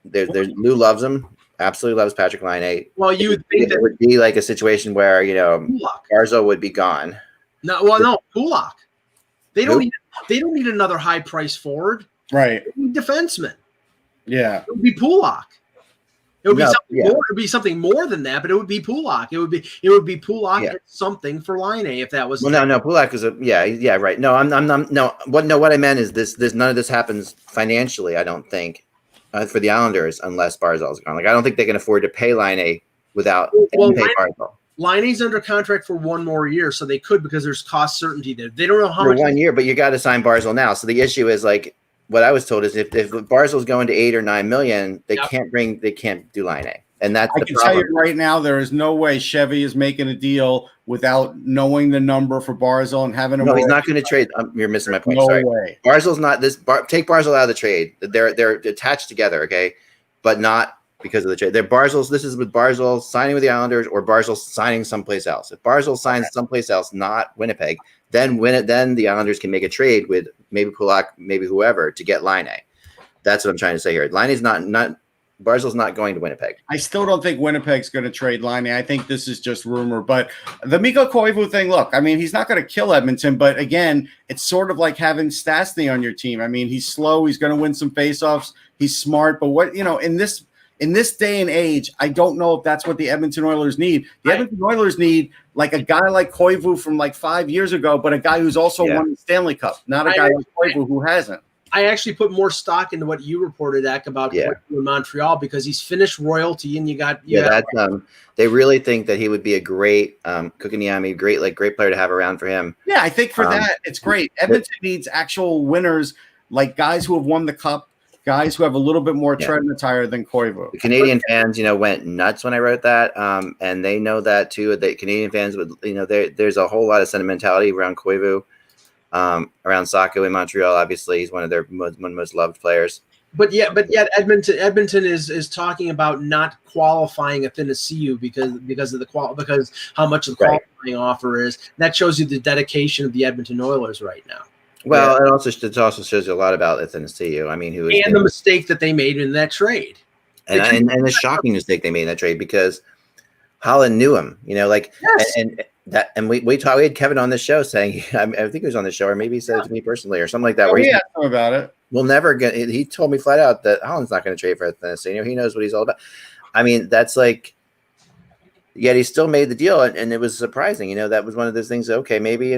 [SPEAKER 4] there's Lou loves him, absolutely loves Patrick Line.
[SPEAKER 1] Well, you would think
[SPEAKER 4] it would be like a situation where Barzal would be gone.
[SPEAKER 1] No, Kulak. They don't need another high price forward.
[SPEAKER 2] Right.
[SPEAKER 1] They need defenseman.
[SPEAKER 2] Yeah.
[SPEAKER 1] It would be Kulak. It would be something more. It would be something more than that, but it would be Kulak. It would be Kulak at something for Line A if that was.
[SPEAKER 4] Well, no, Kulak is right. No, what I meant is this. None of this happens financially. I don't think for the Islanders unless Barzal's gone. Like I don't think they can afford to pay Line A without pay Barzal.
[SPEAKER 1] Line A's under contract for 1 more year, so they could because there's cost certainty there. They don't know how
[SPEAKER 4] for
[SPEAKER 1] much
[SPEAKER 4] 1 year, but you got to sign Barzal now. So the issue is like. What I was told is if Barzal's going to 8 or 9 million, they can't do Line A, and that's
[SPEAKER 2] I can tell you right now there is no way Chevy is making a deal without knowing the number for Barzal and having.
[SPEAKER 4] No, he's not going to trade. You're missing my point.
[SPEAKER 2] No
[SPEAKER 4] Sorry.
[SPEAKER 2] way.
[SPEAKER 4] Barzal's not this. Take Barzal out of the trade. They're attached together, okay, but not because of the trade. They're Barzal's. This is with Barzal signing with the Islanders or Barzal signing someplace else. If Barzal signs someplace else, not Winnipeg. Then the Islanders can make a trade with maybe Kulak, maybe whoever to get Line A. That's what I'm trying to say here. Line A's not Barzal's not going to Winnipeg.
[SPEAKER 2] I still don't think Winnipeg's going to trade Line A. I think this is just rumor. But the Mikko Koivu thing, look, I mean, he's not going to kill Edmonton, but again, it's sort of like having Stastny on your team. I mean, he's slow. He's going to win some faceoffs. He's smart. But in this day and age, I don't know if that's what the Edmonton Oilers need. The Edmonton Oilers need like a guy like Koivu from like 5 years ago, but a guy who's also won the Stanley Cup, not a guy like Koivu who hasn't.
[SPEAKER 1] I actually put more stock into what you reported, Ak, about Koivu in Montreal because he's Finnish royalty, and
[SPEAKER 4] they really think that he would be a great Kotkaniemi, great player to have around for him.
[SPEAKER 2] Yeah, I think for that it's great. Edmonton needs actual winners, like guys who have won the cup. Guys who have a little bit more tread in the tire than Koivu.
[SPEAKER 4] The Canadian fans, went nuts when I wrote that, and they know that too. The Canadian fans would, there's a whole lot of sentimentality around Koivu, around Saku in Montreal. Obviously, he's one of their most loved players.
[SPEAKER 1] But yet, Edmonton is talking about not qualifying a Finneceu because how much the qualifying offer is. That shows you the dedication of the Edmonton Oilers right now.
[SPEAKER 4] Well, it also shows you a lot about Finneceu. I mean,
[SPEAKER 1] the mistake that they made in that trade,
[SPEAKER 4] and the shocking mistake they made in that trade because Holland knew him. And we had Kevin on this show saying, I think he was on the show, or maybe he said it to me personally, or something like that.
[SPEAKER 2] Where he asked him about it.
[SPEAKER 4] We'll never get. He told me flat out that Holland's not going to trade for Finneceu. He knows what he's all about. I mean, that's like. Yet he still made the deal, and it was surprising. That was one of those things. Okay, maybe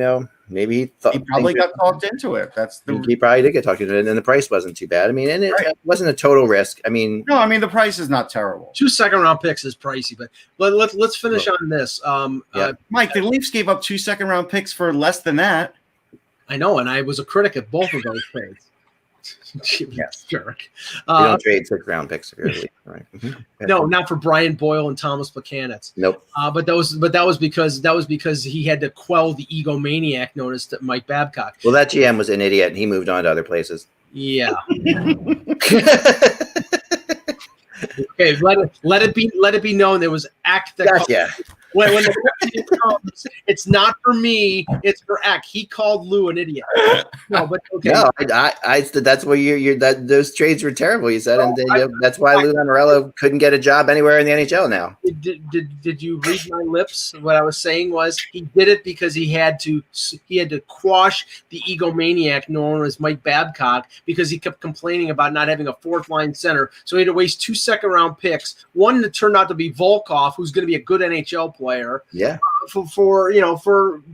[SPEAKER 4] maybe he thought
[SPEAKER 2] he probably got talked into it.
[SPEAKER 4] He probably did get talked into it, and the price wasn't too bad. I mean, and it wasn't a total risk. I mean,
[SPEAKER 2] no, the price is not terrible.
[SPEAKER 1] 2 second-round picks is pricey, but let's finish on this.
[SPEAKER 2] Mike, the Leafs gave up 2 second-round picks for less than that.
[SPEAKER 1] I know, and I was a critic of both of those trades.
[SPEAKER 4] Yes.
[SPEAKER 1] Jerk.
[SPEAKER 4] You don't trade 6th-round picks if you're elite, right?
[SPEAKER 1] No, not for Brian Boyle and Thomas Buchanan's.
[SPEAKER 4] Nope.
[SPEAKER 1] But that was because he had to quell the egomaniac known as Mike Babcock.
[SPEAKER 4] Well, that GM was an idiot, and he moved on to other places.
[SPEAKER 1] Yeah. Okay, let it be known there was Ack that
[SPEAKER 4] Gotcha.
[SPEAKER 1] when the question comes, it's not for me, it's for Ack. He called Lou an idiot. No, but okay.
[SPEAKER 4] No, I that's what those trades were terrible. You said, and that's why Lou Lamoriello couldn't get a job anywhere in the NHL now.
[SPEAKER 1] Did you read my lips? What I was saying was he did it because he had to quash the egomaniac known as Mike Babcock because he kept complaining about not having a 4th-line center. So he had to waste 2 second-round picks. One that turned out to be Volkov, who's going to be a good NHL player.
[SPEAKER 4] Yeah.
[SPEAKER 1] For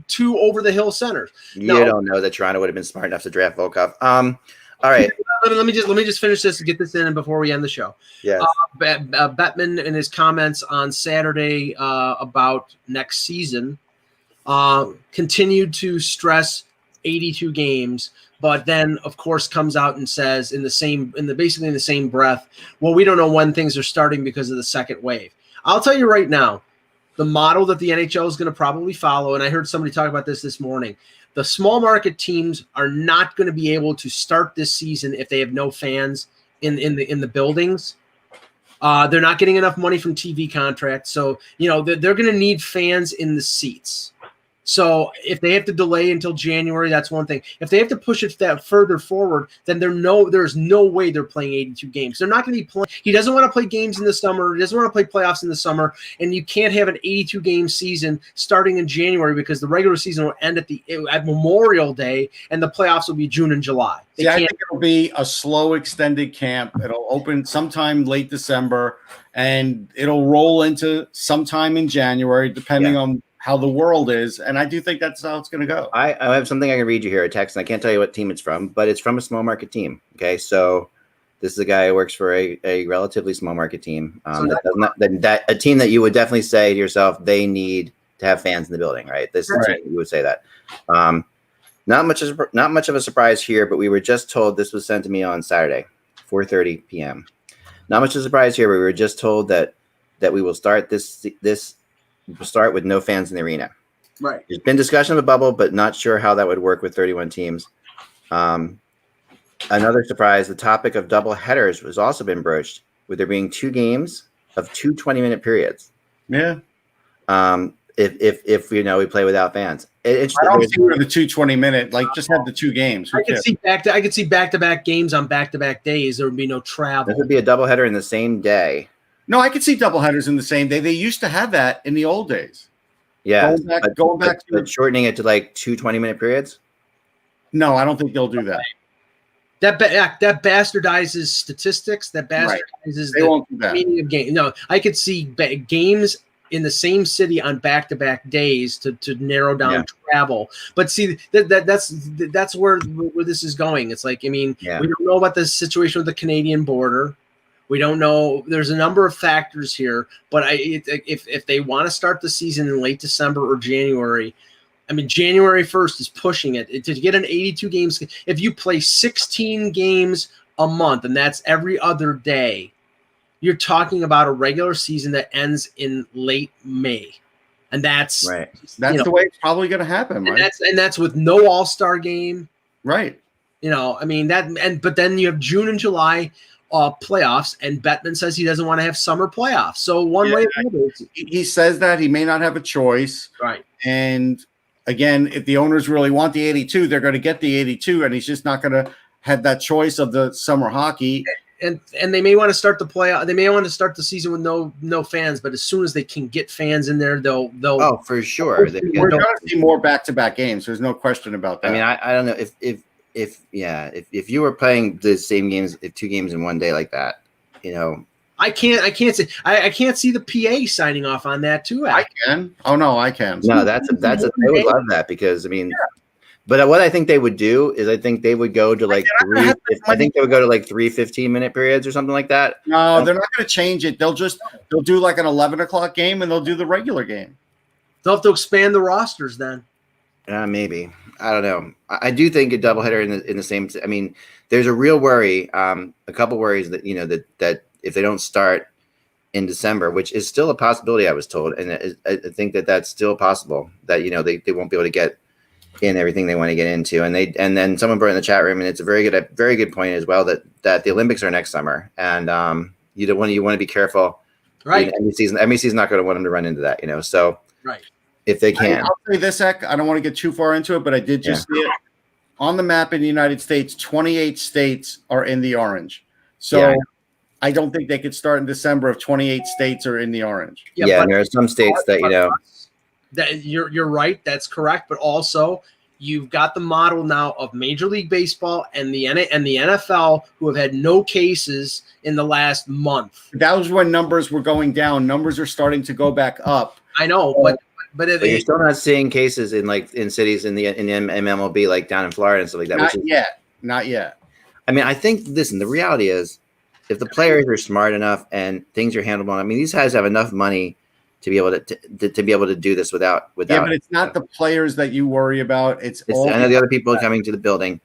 [SPEAKER 1] 2 over-the-hill centers.
[SPEAKER 4] You don't know that Toronto would have been smart enough to draft Volkov. All right.
[SPEAKER 1] Let me just finish this and get this in before we end the show.
[SPEAKER 4] Yes.
[SPEAKER 1] Bettman in his comments on Saturday about next season continued to stress 82 games, but then of course comes out and says basically in the same breath, well, we don't know when things are starting because of the second wave. I'll tell you right now, the model that the NHL is going to probably follow, and I heard somebody talk about this morning, the small market teams are not going to be able to start this season if they have no fans in the buildings. They're not getting enough money from TV contracts, so they're going to need fans in the seats. So if they have to delay until January, that's one thing. If they have to push it that further forward, then there's no way they're playing 82 games. They're not going to be playing. He doesn't want to play games in the summer. He doesn't want to play playoffs in the summer. And you can't have an 82-game season starting in January because the regular season will end at Memorial Day, and the playoffs will be June and July.
[SPEAKER 2] I think it'll be a slow, extended camp. It'll open sometime late December, and it'll roll into sometime in January, depending on how the world is, and I do think that's how it's going to go.
[SPEAKER 4] I have something I can read you here, a text, and I can't tell you what team it's from, but it's from a small market team. Okay, so this is a guy who works for a relatively small market team. A team that you would definitely say to yourself, they need to have fans in the building, right? This is you would say that. Not much of a surprise here, but we were just told this was sent to me on Saturday, 4:30 p.m. Not much of a surprise here, but we were just told that we will start We'll start with no fans in the arena.
[SPEAKER 1] Right.
[SPEAKER 4] There's been discussion of a bubble, but not sure how that would work with 31 teams. Another surprise, the topic of double headers has also been broached, with there being 2 games of 2 20-minute periods.
[SPEAKER 2] Yeah.
[SPEAKER 4] If we play without fans.
[SPEAKER 2] I don't see the 2 20-minute, just have the 2 games.
[SPEAKER 1] I could see back-to-back games on back-to-back days. There would be no travel.
[SPEAKER 4] There would be a doubleheader in the same day.
[SPEAKER 2] No, I could see doubleheaders in the same day. They used to have that in the old days.
[SPEAKER 4] Yeah.
[SPEAKER 2] Going back to
[SPEAKER 4] shortening it to 2 20-minute periods?
[SPEAKER 2] No, I don't think they'll do that.
[SPEAKER 1] That bastardizes statistics. That bastardizes the meaning of game. No, I could see games in the same city on back-to-back days to narrow down travel. But see, that's where this is going. It's we don't know about the situation with the Canadian border. We don't know. There's a number of factors here, but if they want to start the season in late December or January, January 1st is pushing it to get an 82 games. If you play 16 games a month, and that's every other day, you're talking about a regular season that ends in late May, and that's
[SPEAKER 2] right. That's the way it's probably going to happen, right?
[SPEAKER 1] And that's with no All-Star game,
[SPEAKER 2] right?
[SPEAKER 1] But then you have June and July. Playoffs, and Bettman says he doesn't want to have summer playoffs. So one way or another,
[SPEAKER 2] he says that he may not have a choice,
[SPEAKER 1] right?
[SPEAKER 2] And again, if the owners really want the 82, they're going to get the 82, and he's just not going to have that choice of the summer hockey.
[SPEAKER 1] And they may want to start the playoff. They may want to start the season with no fans, but as soon as they can get fans in there, they'll.
[SPEAKER 4] Oh, for sure.
[SPEAKER 2] We're going to see more back-to-back games. There's no question about that.
[SPEAKER 4] I don't know if you were playing the same games, 2 games in one day like that,
[SPEAKER 1] I can't see the PA signing off on that too.
[SPEAKER 2] I can. Oh no, I can.
[SPEAKER 4] No, they would love that because but what I think they would do is I think they would go to they would go to 3 15-minute periods or something like that.
[SPEAKER 2] No, they're not going to change it. They'll do an 11 o'clock game and they'll do the regular game.
[SPEAKER 1] They'll have to expand the rosters then.
[SPEAKER 4] Maybe. I don't know. I do think a doubleheader in the same. I mean, there's a real worry, a couple worries that that if they don't start in December, which is still a possibility, I was told, and I think that's still possible that they won't be able to get in everything they want to get into, and then someone brought in the chat room, and it's a very good point as well that the Olympics are next summer, and you want to be careful,
[SPEAKER 1] right?
[SPEAKER 4] NBC's not going to want them to run into that, so
[SPEAKER 1] right.
[SPEAKER 4] If they can.
[SPEAKER 2] I'll say this, Ek, I don't want to get too far into it, but I did just see it on the map in the United States. 28 states are in the orange, so I don't think they could start in December if 28 states are in the orange.
[SPEAKER 4] Yeah, and there are some states that
[SPEAKER 1] that you're right. That's correct. But also, you've got the model now of Major League Baseball and the NFL, who have had no cases in the last month.
[SPEAKER 2] That was when numbers were going down. Numbers are starting to go back up.
[SPEAKER 1] I know, but
[SPEAKER 4] you're still not seeing cases in cities in the MLB, like down in Florida and stuff like that.
[SPEAKER 2] Not yet.
[SPEAKER 4] I mean, I think the reality is, if the players are smart enough and things are handled, I mean, these guys have enough money to be able to do this without.
[SPEAKER 2] Yeah, but it's not the players that you worry about. It's all
[SPEAKER 4] the other people coming to the building.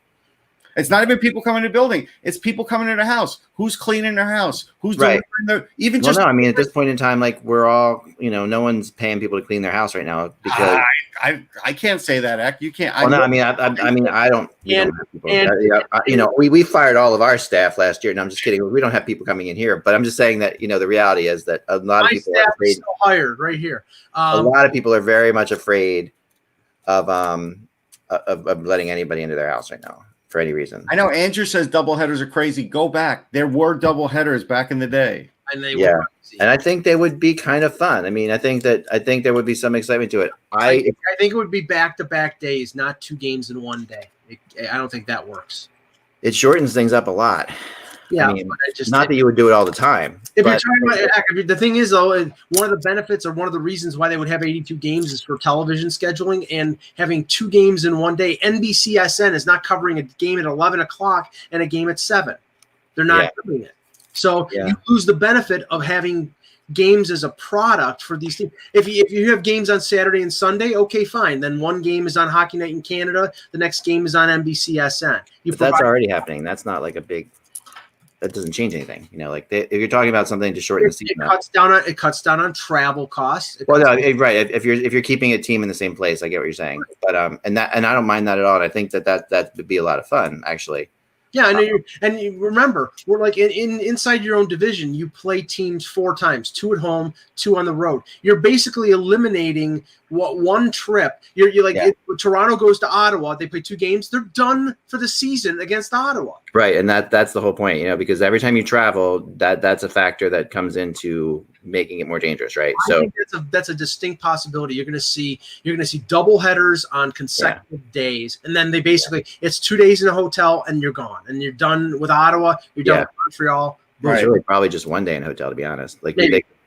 [SPEAKER 2] It's not even people coming to the building. It's people coming to the house. Who's cleaning their house? Who's delivering their
[SPEAKER 4] I mean, at this point in time, like we're all, no one's paying people to clean their house right now because
[SPEAKER 2] I can't say that, Ek. You can't.
[SPEAKER 4] Well, no, I mean, I don't. We fired all of our staff last year, and I'm just kidding. We don't have people coming in here, but I'm just saying that the reality is that a lot of people are afraid.
[SPEAKER 1] Still hired right here.
[SPEAKER 4] A lot of people are very much afraid of letting anybody into their house right now. For any reason.
[SPEAKER 2] I know Andrew says doubleheaders are crazy. Go back. There were doubleheaders back in the day.
[SPEAKER 1] And they were crazy.
[SPEAKER 4] And I think they would be kind of fun. I mean, I think there would be some excitement to it.
[SPEAKER 1] I think it would be back-to-back days, not 2 games in one day. I don't think that works.
[SPEAKER 4] It shortens things up a lot.
[SPEAKER 1] Yeah,
[SPEAKER 4] I mean, not that you would do it all the time.
[SPEAKER 1] If you're talking about the thing is, though, one of the benefits or one of the reasons why they would have 82 games is for television scheduling and having 2 games in one day. NBCSN is not covering a game at 11 o'clock and a game at 7. They're not doing it. So you lose the benefit of having games as a product for these teams. If you have games on Saturday and Sunday, okay, fine. Then one game is on Hockey Night in Canada. The next game is on NBCSN.
[SPEAKER 4] But that's already happening. That's not like a big – that doesn't change anything. If you're talking about something to shorten the season,
[SPEAKER 1] it cuts down on travel costs.
[SPEAKER 4] Right. If you're keeping a team in the same place, I get what you're saying. But and I don't mind that at all. And I think that would be a lot of fun, actually.
[SPEAKER 1] Yeah, and you remember, we're like inside your own division, you play teams 4 times, 2 at home, 2 on the road. You're basically eliminating one trip. You're like if Toronto goes to Ottawa, they play 2 games, they're done for the season against Ottawa.
[SPEAKER 4] Right, and that's the whole point, because every time you travel, that's a factor that comes into making it more dangerous, right?
[SPEAKER 1] I think that's a distinct possibility. You're going to see double headers on consecutive days, and then they basically it's 2 days in a hotel and you're gone, and you're done with Ottawa. You're done with Montreal.
[SPEAKER 4] Right. It's really probably just 1 day in a hotel, to be honest. Like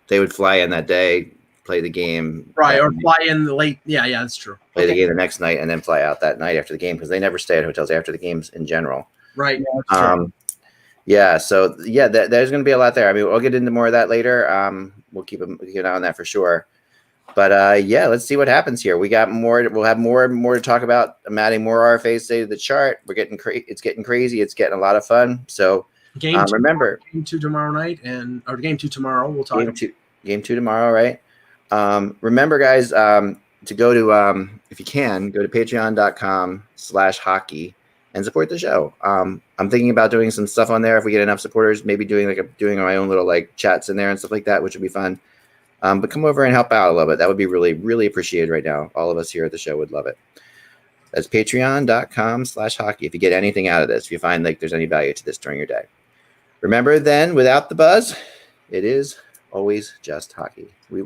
[SPEAKER 4] they would fly in that day, play the game,
[SPEAKER 1] right, or fly in the late. Yeah, that's true.
[SPEAKER 4] Play the game the next night and then fly out that night after the game because they never stay at hotels after the games in general.
[SPEAKER 1] Right.
[SPEAKER 4] So there's going to be a lot there. I mean, we'll get into more of that later. We'll keep an eye on that for sure. But let's see what happens here. We got more. We'll have more to talk about. I'm adding more RFAs to the chart. We're getting it's getting crazy. It's getting a lot of fun. So remember,
[SPEAKER 1] game 2 tomorrow night or game 2 tomorrow. We'll talk
[SPEAKER 4] game 2 tomorrow, right? Remember, guys, to go to if you can go to patreon.com/hockey. And support the show. I'm thinking about doing some stuff on there if we get enough supporters. Maybe doing my own little chats in there and stuff like that, which would be fun. But come over and help out a little bit. That would be really, really appreciated right now. All of us here at the show would love it. That's patreon.com/hockey. If you get anything out of this, if you find there's any value to this during your day. Remember then, without the buzz, it is always just hockey.